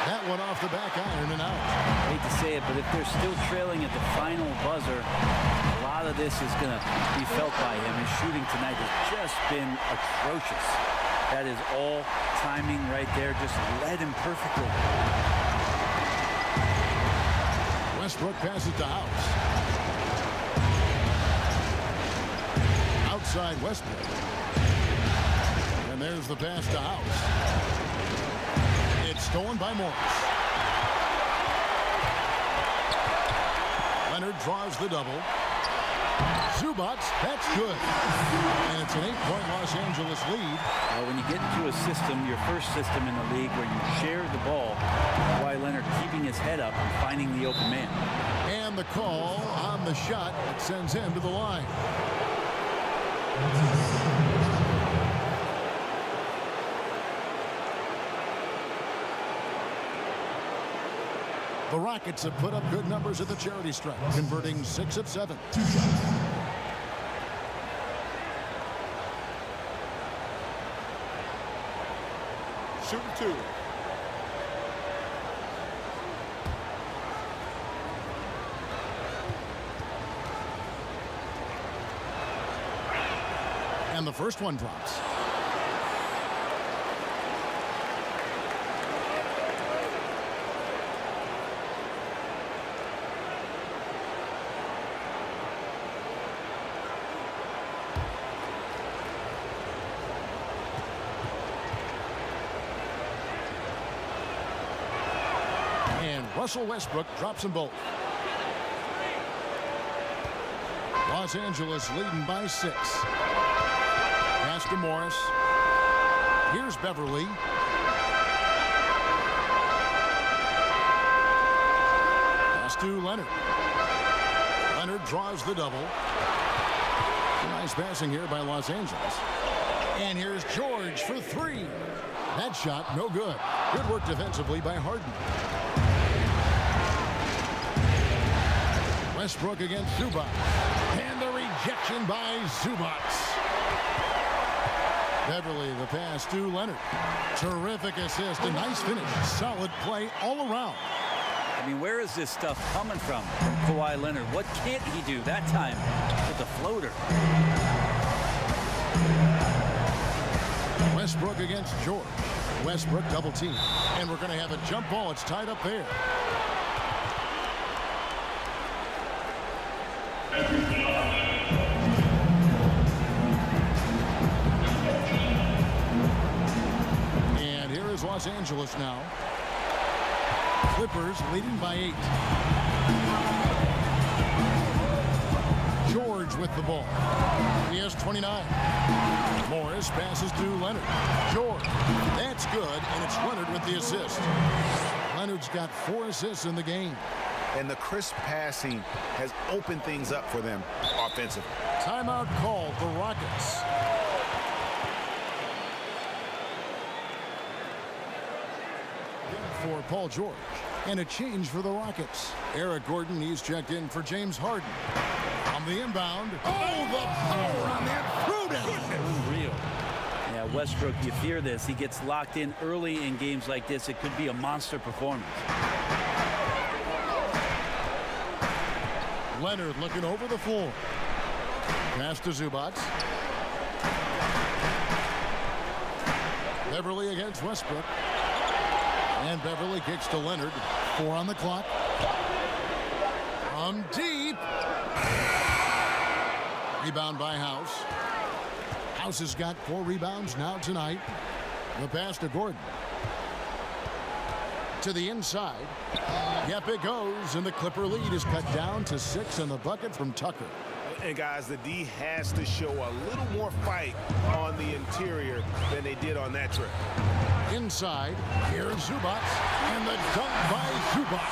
[SPEAKER 1] That one off the back iron and out.
[SPEAKER 3] I hate to say it, but if they're still trailing at the final buzzer, a lot of this is going to be felt by him. His shooting tonight has just been atrocious. That is all timing right there. Just led him perfectly.
[SPEAKER 1] Westbrook passes to House. Outside Westbrook. And there's the pass to House. It's stolen by Morris. Leonard draws the double. Zubac, that's good. And it's an 8-point Los Angeles lead.
[SPEAKER 3] Well, when you get into a system, your first system in the league where you share the ball, Kawhi Leonard keeping his head up and finding the open man.
[SPEAKER 1] And the call on the shot that sends him to the line. The Rockets have put up good numbers at the charity stripe, converting 6 of 7.
[SPEAKER 8] Shooting 2.
[SPEAKER 1] And the first one drops. And Russell Westbrook drops them both. Los Angeles leading by 6. Pass to Morris. Here's Beverly. Pass to Leonard. Leonard draws the double. Nice passing here by Los Angeles. And here's George for 3. That shot, no good. Good work defensively by Harden. Westbrook against Zubac. And the rejection by Zubac. Beverly, the pass to Leonard. Terrific assist, a nice finish. Solid play all around.
[SPEAKER 3] I mean, where is this stuff coming from Kawhi Leonard? What can't he do that time with the floater?
[SPEAKER 1] Westbrook against George. Westbrook double team. And we're going to have a jump ball. It's tied up there. And here is Los Angeles now. Clippers leading by 8. George with the ball. He has 29. Morris passes to Leonard. George. That's good, and it's Leonard with the assist. Leonard's got 4 assists in the game.
[SPEAKER 4] And the crisp passing has opened things up for them offensively.
[SPEAKER 1] Timeout called the Rockets. For Paul George. And a change for the Rockets. Eric Gordon, he's checked in for James Harden. On the inbound. Oh, the power on that throw-down.
[SPEAKER 3] Unreal. Yeah, Westbrook, you fear this. He gets locked in early in games like this. It could be a monster performance.
[SPEAKER 1] Leonard looking over the floor. Pass to Zubac. Beverly against Westbrook. And Beverly kicks to Leonard. 4 on the clock. From deep. Rebound by House. House has got 4 rebounds now tonight. The pass to Gordon. To the inside. Yep, it goes, and the Clipper lead is cut down to 6 in the bucket from Tucker.
[SPEAKER 4] And guys, the D has to show a little more fight on the interior than they did on that trip.
[SPEAKER 1] Inside, here's Zubac, and the dunk by Zubac.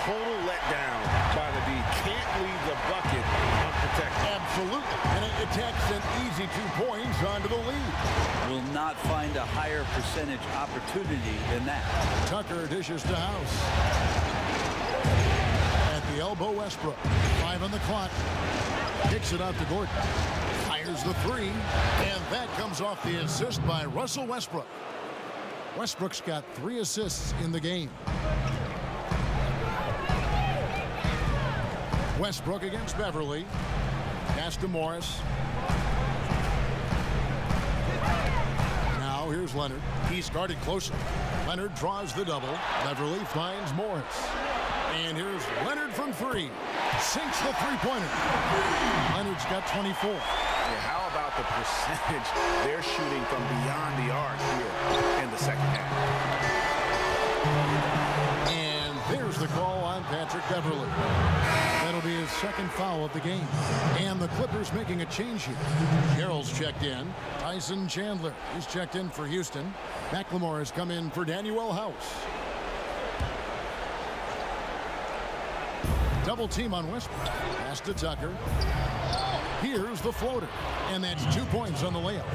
[SPEAKER 4] Total letdown by the D. Can't leave the bucket unprotected.
[SPEAKER 1] Absolutely, and it takes an easy 2 points onto the lead.
[SPEAKER 3] Will not find a higher percentage opportunity than that.
[SPEAKER 1] Tucker dishes to House. At the elbow, Westbrook. 5 on the clock. Kicks it out to Gordon. Fires the 3, and that comes off the assist by Russell Westbrook. Westbrook's got 3 assists in the game. Westbrook against Beverly. Pass to Morris. Now here's Leonard. He's guarded closely. Leonard draws the double. Beverly finds Morris. And here's Leonard from 3. Sinks the three-pointer. Leonard's got 24.
[SPEAKER 4] Yeah, how about the percentage they're shooting from beyond the arc here in the second half?
[SPEAKER 1] And there's the call on Patrick Beverly. That'll be his second foul of the game. And the Clippers making a change here. Carroll's checked in. Tyson Chandler is checked in for Houston. McLemore has come in for Danuel House. Double team on Westbrook. Pass to Tucker. Here's the floater. And that's 2 points on the layup.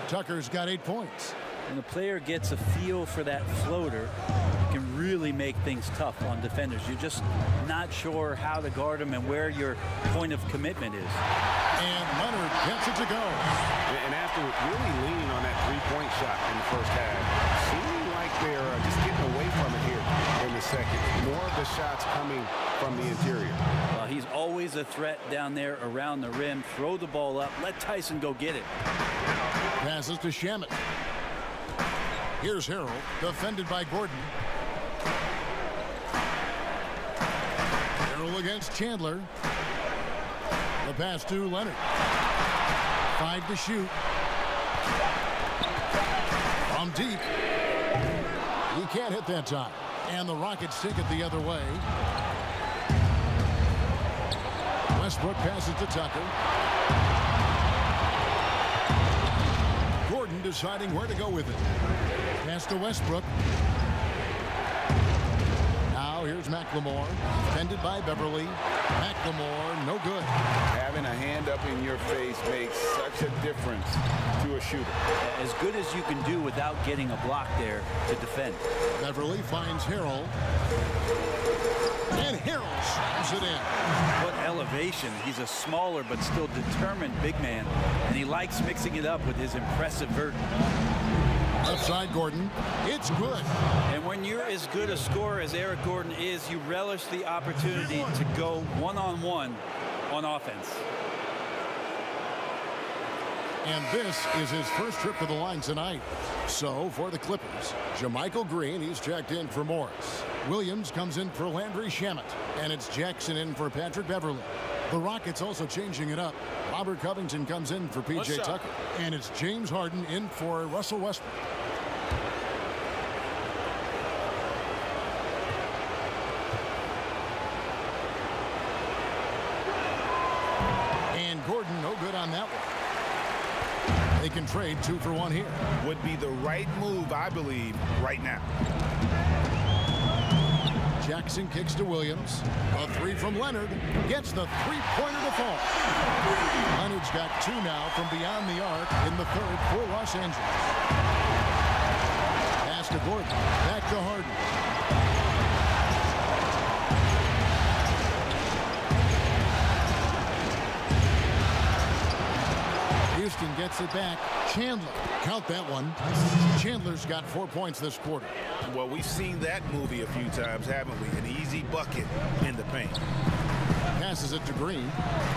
[SPEAKER 1] Tucker's got 8 points.
[SPEAKER 3] When the player gets a feel for that floater, it can really make things tough on defenders. You're just not sure how to guard them and where your point of commitment is.
[SPEAKER 1] And Leonard gets it to go.
[SPEAKER 4] And after really leaning on that three-point shot in the first half, seeming like they're just getting away from it here in the second. More of the shots coming from the interior.
[SPEAKER 3] He's always a threat down there around the rim. Throw the ball up. Let Tyson go get it.
[SPEAKER 1] Passes to Shamet. Here's Harrell, defended by Gordon. Harrell against Chandler. The pass to Leonard. 5 to shoot. From deep. He can't hit that time. And the Rockets take it the other way. Westbrook passes to Tucker. Gordon deciding where to go with it. Pass to Westbrook. Now here's McLemore. Defended by Beverly. McLemore, no good.
[SPEAKER 4] Having a hand up in your face makes such a difference to a shooter.
[SPEAKER 3] As good as you can do without getting a block there to defend.
[SPEAKER 1] Beverly finds Harrell. And Harrell slams it in.
[SPEAKER 3] What elevation. He's a smaller but still determined big man. And he likes mixing it up with his impressive vert.
[SPEAKER 1] Left side Gordon. It's good.
[SPEAKER 3] And when you're as good a scorer as Eric Gordon is, you relish the opportunity to go one-on-one on offense.
[SPEAKER 1] And this is his first trip to the line tonight. So for the Clippers, JaMychal Green, he's checked in for Morris. Williams comes in for Landry Shamet. And it's Jackson in for Patrick Beverly. The Rockets also changing it up. Robert Covington comes in for P.J. Tucker. And it's James Harden in for Russell Westbrook. And Gordon, no good on that one. They can trade 2 for 1 here.
[SPEAKER 4] Would be the right move, I believe, right now.
[SPEAKER 1] Jackson kicks to Williams. A 3 from Leonard. Gets the three-pointer to fall. Leonard's got 2 now from beyond the arc in the third for Los Angeles. Pass to Gordon. Back to Harden. Houston gets it back. Chandler. Count that one. Chandler's got 4 points this quarter.
[SPEAKER 4] Well, we've seen that movie a few times, haven't we? An easy bucket in the paint.
[SPEAKER 1] Passes it to Green.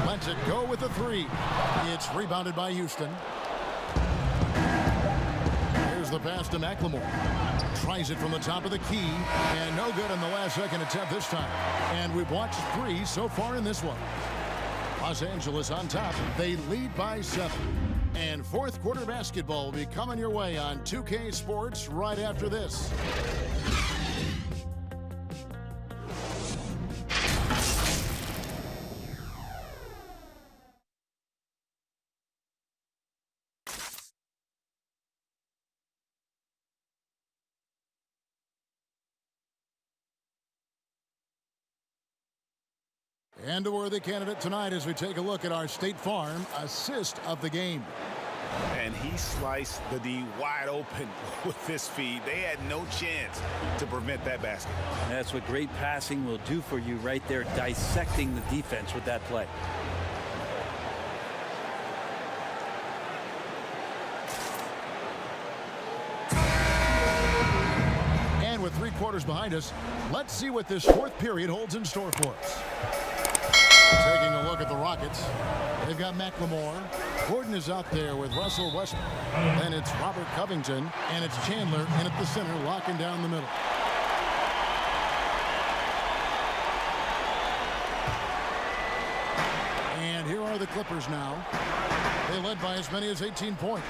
[SPEAKER 1] Lets it go with a 3. It's rebounded by Houston. Here's the pass to McLemore. Tries it from the top of the key. And no good on the last second attempt this time. And we've watched 3 so far in this one. Los Angeles on top. They lead by 7. And fourth quarter basketball will be coming your way on 2K Sports right after this. And a worthy candidate tonight as we take a look at our State Farm assist of the game.
[SPEAKER 4] And he sliced the D wide open with this feed. They had no chance to prevent that basket.
[SPEAKER 3] That's what great passing will do for you right there, dissecting the defense with that play.
[SPEAKER 1] And with 3 quarters behind us, let's see what this 4th period holds in store for us. Taking a look at the Rockets, they've got McLemore. Gordon is out there with Russell Westbrook. Then it's Robert Covington, and it's Chandler in at the center, locking down the middle. And here are the Clippers now. They led by as many as 18 points.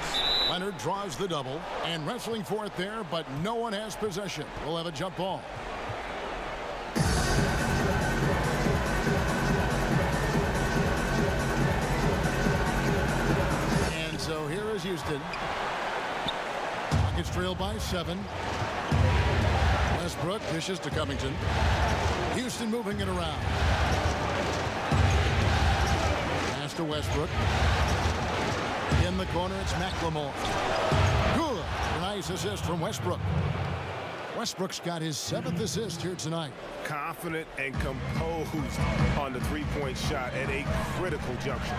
[SPEAKER 1] Leonard draws the double, and wrestling for it there, but no one has possession. We'll have a jump ball. So here is Houston. Rockets trail by 7. Westbrook dishes to Covington. Houston moving it around. Pass to Westbrook. In the corner, it's McLemore. Good. Nice assist from Westbrook. Westbrook's got his 7th assist here tonight.
[SPEAKER 5] Confident and composed on the three-point shot at a critical juncture.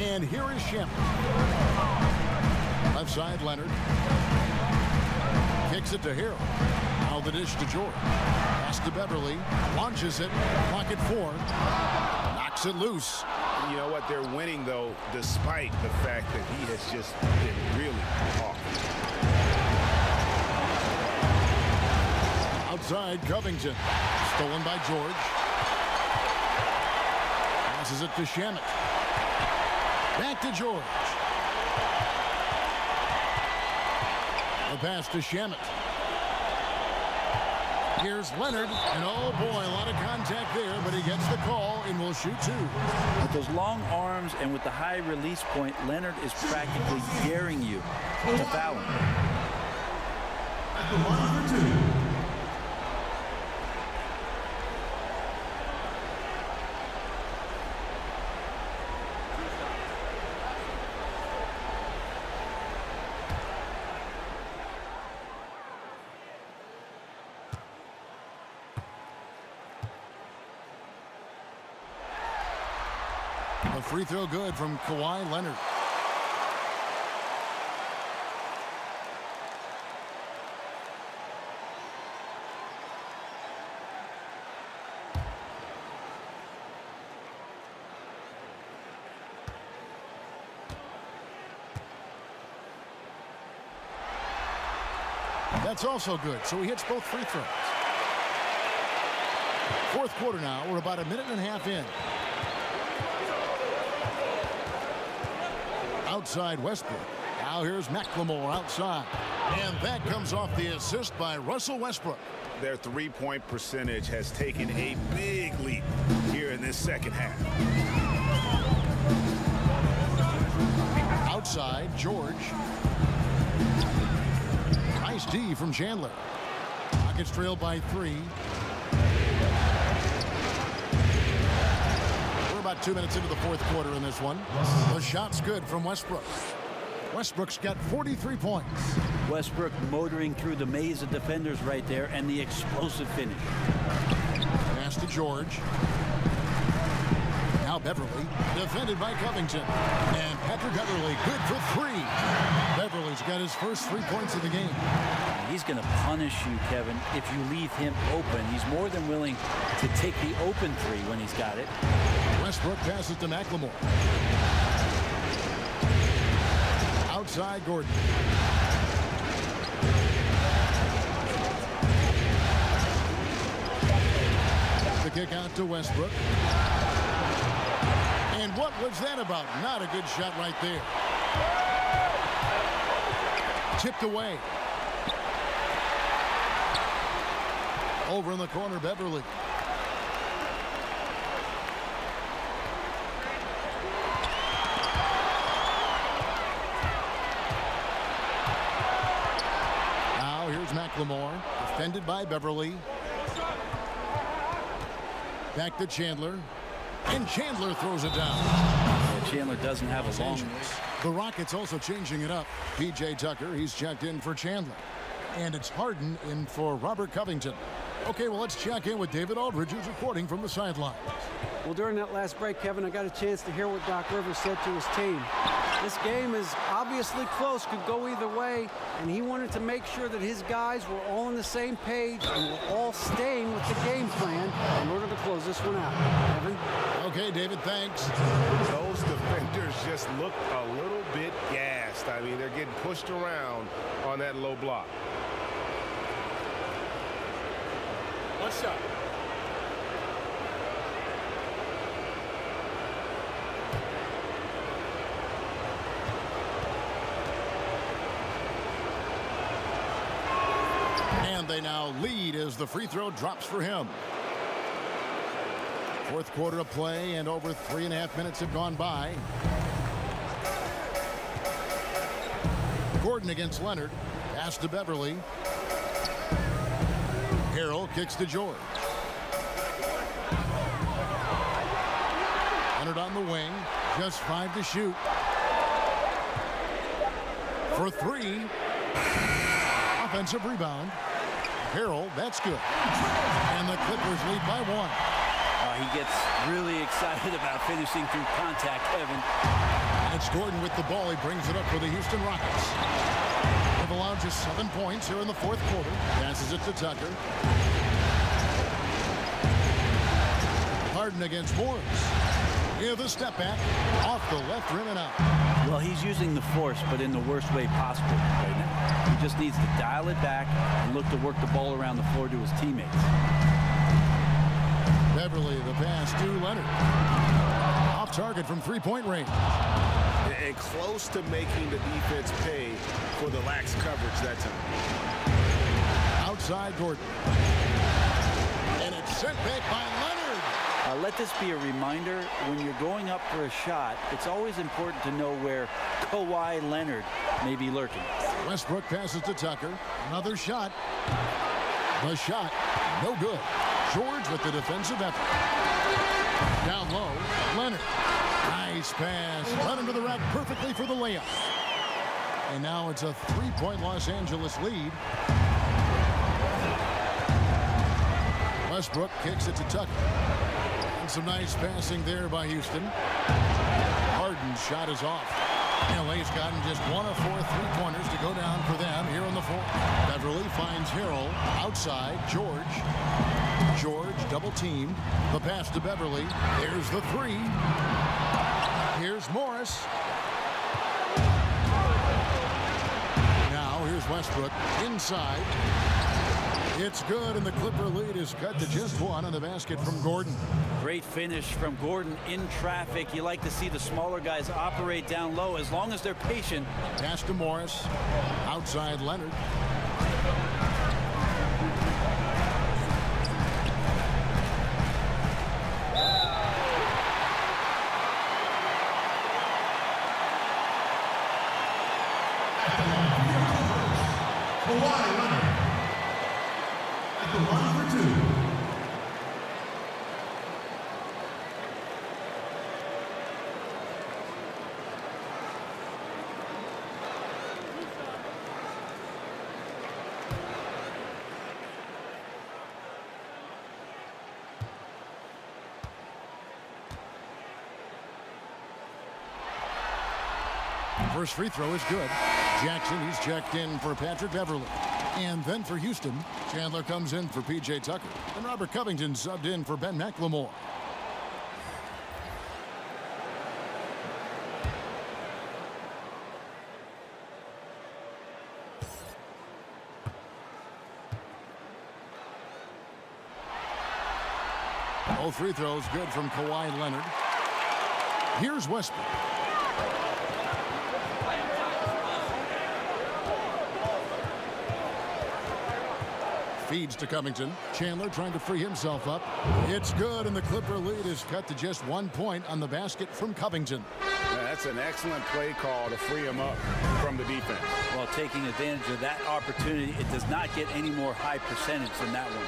[SPEAKER 1] And here is Shem. Left side, Leonard. Kicks it to Hero. Now the dish to George. Pass to Beverly. Launches it. Clock at 4. Knocks it loose.
[SPEAKER 4] You know what? They're winning, though, despite the fact that he has just been really off.
[SPEAKER 1] Outside, Covington. Stolen by George. Passes it to Shamet. Back to George. The pass to Shamet. Here's Leonard, and oh boy, a lot of contact there, but he gets the call and will shoot 2.
[SPEAKER 3] With those long arms and with the high release point, Leonard is practically daring you to foul him.
[SPEAKER 6] At the line for 2.
[SPEAKER 1] The free throw good from Kawhi Leonard. That's also good, so he hits both free throws. 4th quarter now. We're about a minute and a half in. Outside Westbrook. Now here's McLemore outside. And that comes off the assist by Russell Westbrook.
[SPEAKER 4] Their three-point percentage has taken a big leap here in this second half.
[SPEAKER 1] Outside, George. Nice D from Chandler. Rockets trail by 3. About 2 minutes into the 4th quarter in this one. The shot's good from Westbrook. Westbrook's got 43 points.
[SPEAKER 3] Westbrook motoring through the maze of defenders right there, and the explosive finish.
[SPEAKER 1] Pass to George. Now Beverly, defended by Covington. And Patrick Beverly, good for 3. Beverly's got his first 3 points of the game.
[SPEAKER 3] He's going to punish you, Kevin, if you leave him open. He's more than willing to take the open 3 when he's got it.
[SPEAKER 1] Westbrook passes to McLemore. Outside Gordon. The kick out to Westbrook. And what was that about? Not a good shot right there. Tipped away. Over in the corner, Beverly. Now here's McLemore, defended by Beverly. Back to Chandler. And Chandler throws it down.
[SPEAKER 3] Yeah, Chandler doesn't have a long ways.
[SPEAKER 1] The Rockets also changing it up. P.J. Tucker, he's checked in for Chandler. And it's Harden in for Robert Covington. Okay, well, let's check in with David Aldridge, who's reporting from the sideline.
[SPEAKER 2] Well, during that last break, Kevin, I got a chance to hear what Doc Rivers said to his team. This game is obviously close, could go either way, and he wanted to make sure that his guys were all on the same page and were all staying with the game plan in order to close this one out. Kevin?
[SPEAKER 1] Okay, David, thanks.
[SPEAKER 5] Those defenders just look a little bit gassed. I mean, they're getting pushed around on that low block.
[SPEAKER 8] One shot.
[SPEAKER 1] And they now lead as the free throw drops for him. Fourth quarter of play, and over 3.5 minutes have gone by. Gordon against Leonard. Pass to Beverly. Harrell kicks to George. Leonard on the wing. Just 5 to shoot. For 3. Offensive rebound. Harrell, that's good. And the Clippers lead by 1.
[SPEAKER 3] He gets really excited about finishing through contact, Evan.
[SPEAKER 1] And it's Gordon with the ball. He brings it up for the Houston Rockets. They've allowed just 7 points here in the fourth quarter. Passes it to Tucker. Harden against Morris. Here the step back. Off the left rim and out.
[SPEAKER 3] Well, he's using the force, but in the worst way possible right now. He just needs to dial it back and look to work the ball around the floor to his teammates.
[SPEAKER 1] Beverly, the pass to Leonard. Off target from three-point range.
[SPEAKER 5] And close to making the defense pay for the lax coverage that time.
[SPEAKER 1] Outside Gordon. And it's sent back by Leonard.
[SPEAKER 3] Let this be a reminder, when you're going up for a shot, it's always important to know where Kawhi Leonard may be lurking.
[SPEAKER 1] Westbrook passes to Tucker. Another shot. The shot, no good. George with the defensive effort. Down low, Leonard. Nice pass. Run into the rack perfectly for the layup. And now it's a 3-point Los Angeles lead. Westbrook kicks it to Tucker. And some nice passing there by Houston. Harden's shot is off. LA's gotten just 1 of 4 3-pointers to go down for them here in the fourth. Beverly finds Harrell outside. George double teamed. The pass to Beverly. There's the 3. Here's Morris. Now here's Westbrook inside. It's good, and the Clipper lead is cut to just 1 on the basket from Gordon.
[SPEAKER 3] Great finish from Gordon in traffic. You like to see the smaller guys operate down low as long as they're patient.
[SPEAKER 1] Pass to Morris. Outside Leonard.
[SPEAKER 6] Kawhi Leonard at the line for 2.
[SPEAKER 1] First free throw is good. Jackson, he's checked in for Patrick Beverly. And then for Houston, Chandler comes in for P.J. Tucker. And Robert Covington subbed in for Ben McLemore. Both free throws good from Kawhi Leonard. Here's Westbrook. Feeds to Covington. Chandler trying to free himself up. It's good, and the Clipper lead is cut to just 1 point on the basket from Covington.
[SPEAKER 5] Yeah, that's an excellent play call to free him up from the defense.
[SPEAKER 3] Well, taking advantage of that opportunity, it does not get any more high percentage than that one.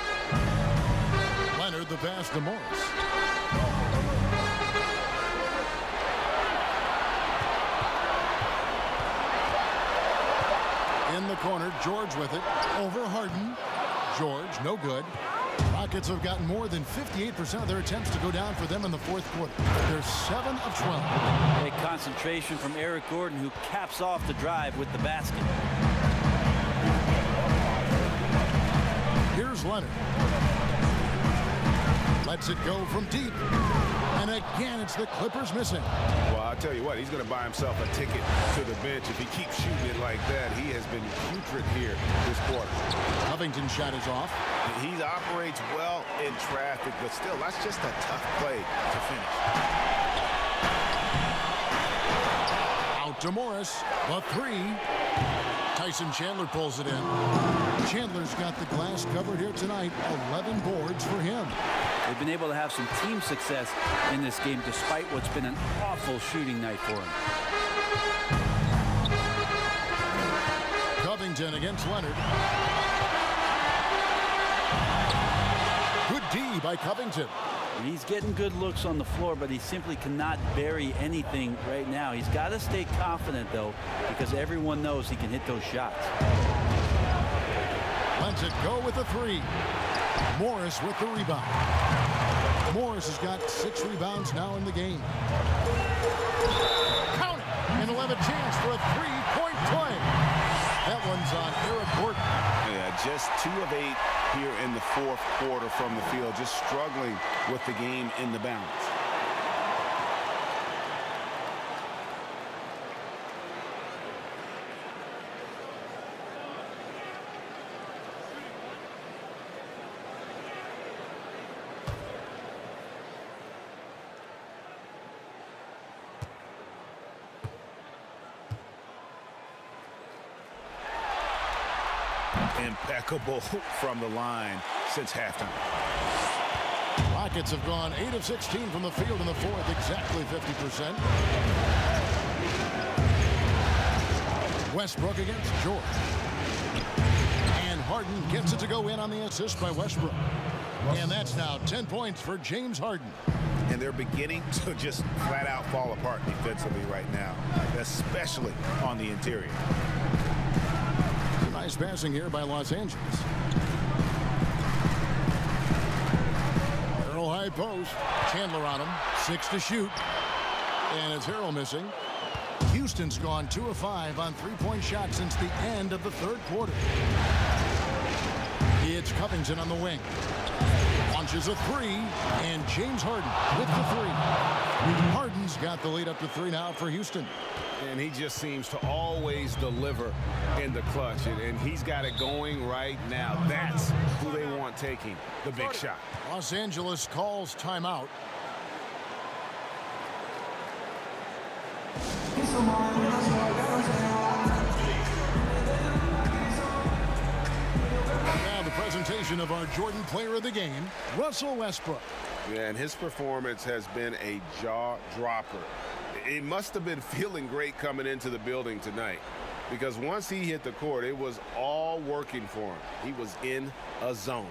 [SPEAKER 1] Leonard, the pass to Morris. In the corner, George with it. Over Harden. George, no good. Rockets have gotten more than 58% of their attempts to go down for them in the fourth quarter. They're 7 of 12.
[SPEAKER 3] Great concentration from Eric Gordon, who caps off the drive with the basket.
[SPEAKER 1] Here's Leonard. Lets it go from deep. And again, it's the Clippers missing.
[SPEAKER 5] Well, I'll tell you what, he's going to buy himself a ticket to the bench if he keeps shooting it like that. He has been putrid here this quarter.
[SPEAKER 1] Covington's shot is off.
[SPEAKER 4] He operates well in traffic, but still, that's just a tough play to finish.
[SPEAKER 1] Out to Morris. The three. Tyson Chandler pulls it in. Chandler's got the glass covered here tonight. 11 boards for him.
[SPEAKER 3] They've been able to have some team success in this game despite what's been an awful shooting night for him.
[SPEAKER 1] Covington against Leonard. Good D by Covington.
[SPEAKER 3] He's getting good looks on the floor, but he simply cannot bury anything right now. He's got to stay confident, though, because everyone knows he can hit those shots.
[SPEAKER 1] Lets it go with the three. Morris with the rebound. Morris has got 6 rebounds now in the game. Count it! And he'll have a chance for a three-point play. That one's on Eric Gordon.
[SPEAKER 4] Yeah, just 2 of 8 here in the fourth quarter from the field, just struggling with the game in the balance. Impeccable from the line since halftime.
[SPEAKER 1] Rockets have gone 8 of 16 from the field in the fourth, exactly 50%. Westbrook against George. And Harden gets it to go in on the assist by Westbrook. And that's now 10 points for James Harden.
[SPEAKER 4] And they're beginning to just flat out fall apart defensively right now, especially on the interior.
[SPEAKER 1] Nice passing here by Los Angeles. Harrell high post. Chandler on him. 6 to shoot. And it's Harrell missing. Houston's gone 2 of 5 on three-point shots since the end of the third quarter. It's Covington on the wing. Launches a three. And James Harden with the three. Harden's got the lead up to 3 now for Houston.
[SPEAKER 5] And he just seems to always deliver in the clutch. And he's got it going right now. That's who they want taking the big shot.
[SPEAKER 1] Los Angeles calls timeout. Now the presentation of our Jordan Player of the Game, Russell Westbrook.
[SPEAKER 5] Yeah, and his performance has been a jaw-dropper. He must have been feeling great coming into the building tonight, because once he hit the court, it was all working for him. He was in a zone.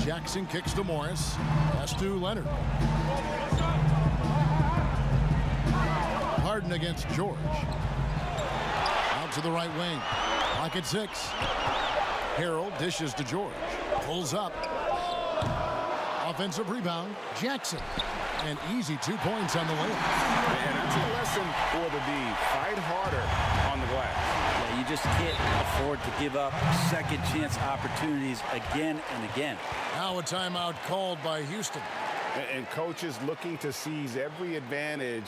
[SPEAKER 1] Jackson kicks to Morris. Pass to Leonard. Harden against George. Out to the right wing. Clock at 6. Harrell dishes to George. Pulls up. Offensive rebound. Jackson. An easy 2 points on the layup.
[SPEAKER 5] And that's a lesson for the D. Fight harder on the glass.
[SPEAKER 3] Yeah, you just can't afford to give up second chance opportunities again and again.
[SPEAKER 1] Now a timeout called by Houston.
[SPEAKER 4] And coaches looking to seize every advantage,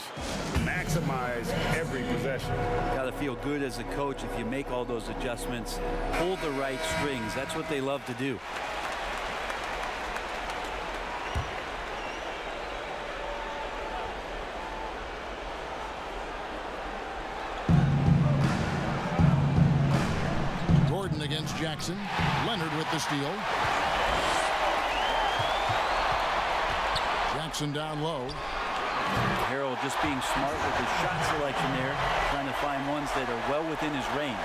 [SPEAKER 4] maximize every possession.
[SPEAKER 3] Got to feel good as a coach if you make all those adjustments, hold the right strings. That's what they love to do.
[SPEAKER 1] Gordon against Jackson. Leonard with the steal. Jackson down low.
[SPEAKER 3] Harrell just being smart with his shot selection there, trying to find ones that are well within his range.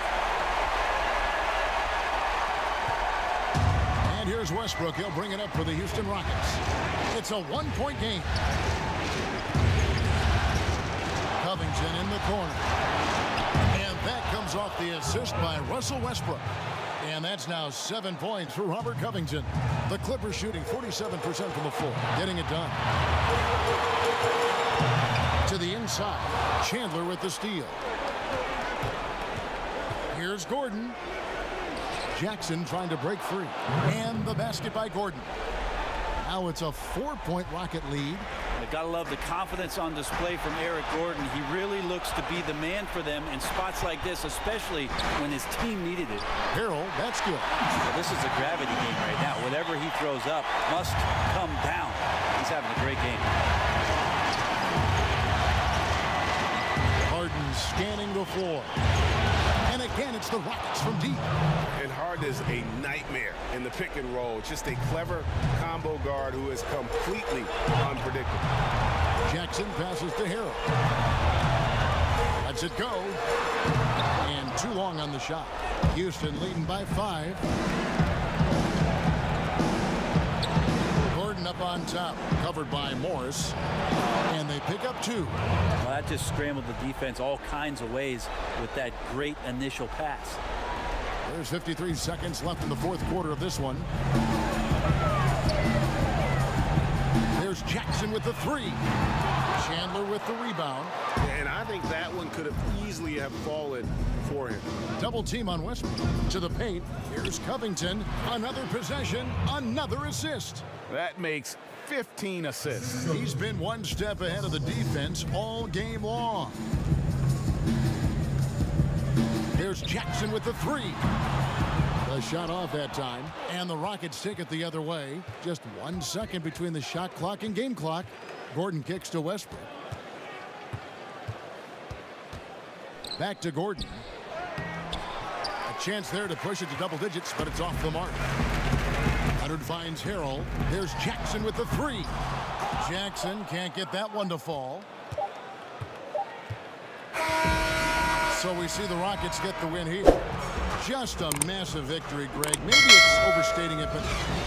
[SPEAKER 1] And here's Westbrook. He'll bring it up for the Houston Rockets. It's a one-point game. Covington in the corner. And that comes off the assist by Russell Westbrook. And that's now 7 points for Robert Covington. The Clippers shooting 47% from the floor, getting it done. To the inside, Chandler with the steal. Here's Gordon. Jackson trying to break free. And the basket by Gordon. Now it's a 4-point Rocket lead.
[SPEAKER 3] You gotta love the confidence on display from Eric Gordon. He really looks to be the man for them in spots like this, especially when his team needed it.
[SPEAKER 1] Harrell, that's good.
[SPEAKER 3] Well, this is a gravity game right now. Whatever he throws up must come down. He's having a great game.
[SPEAKER 1] Harden scanning the floor. And again, it's the Rockets from deep.
[SPEAKER 4] And Harden is a nightmare in the pick and roll. Just a clever combo guard who is completely unpredictable.
[SPEAKER 1] Jackson passes to Harrell. Lets it go. And too long on the shot. Houston leading by 5. Gordon up on top, covered by Morris. And they pick up 2.
[SPEAKER 3] Well, that just scrambled the defense all kinds of ways with that great initial pass.
[SPEAKER 1] There's 53 seconds left in the fourth quarter of this one. There's Jackson with the 3. Chandler with the rebound.
[SPEAKER 4] And I think that one could have easily have fallen for him.
[SPEAKER 1] Double team on Westbrook. To the paint. Here's Covington. Another possession. Another assist.
[SPEAKER 4] That makes 15 assists.
[SPEAKER 1] He's been one step ahead of the defense all game long. There's Jackson with the 3. The shot off that time. And the Rockets take it the other way. Just 1 second between the shot clock and game clock. Gordon kicks to Westbrook. Back to Gordon. A chance there to push it to double digits, but it's off the mark. Leonard finds Harrell. There's Jackson with the 3. Jackson can't get that one to fall. So we see the Rockets get the win here. Just a massive victory, Greg. Maybe it's overstating it, but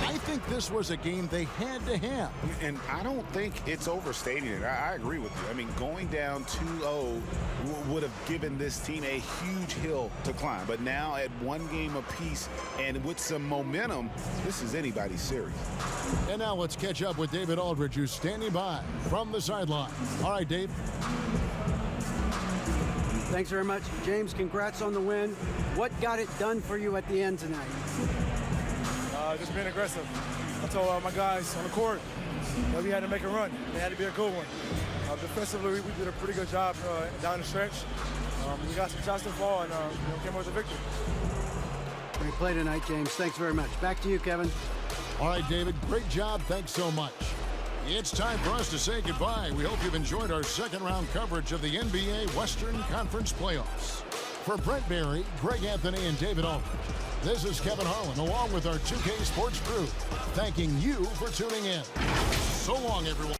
[SPEAKER 1] I think this was a game they had to have.
[SPEAKER 4] And I don't think it's overstating it. I agree with you. I mean, going down 2-0 would have given this team a huge hill to climb. But now at 1 game apiece and with some momentum, this is anybody's series.
[SPEAKER 1] And now let's catch up with David Aldridge, who's standing by from the sideline. All right, Dave.
[SPEAKER 2] Thanks very much. James, congrats on the win. What got it done for you at the end tonight?
[SPEAKER 8] Just being aggressive. I told my guys on the court that we had to make a run. It had to be a good one. Defensively, we did a pretty good job down the stretch. We got some shots to fall and came with the victory.
[SPEAKER 2] Great play tonight, James. Thanks very much. Back to you, Kevin.
[SPEAKER 1] All right, David. Great job. Thanks so much. It's time for us to say goodbye. We hope you've enjoyed our second-round coverage of the NBA Western Conference Playoffs. For Brent Barry, Greg Anthony, and David Aldridge, this is Kevin Harlan, along with our 2K Sports crew, thanking you for tuning in. So long, everyone.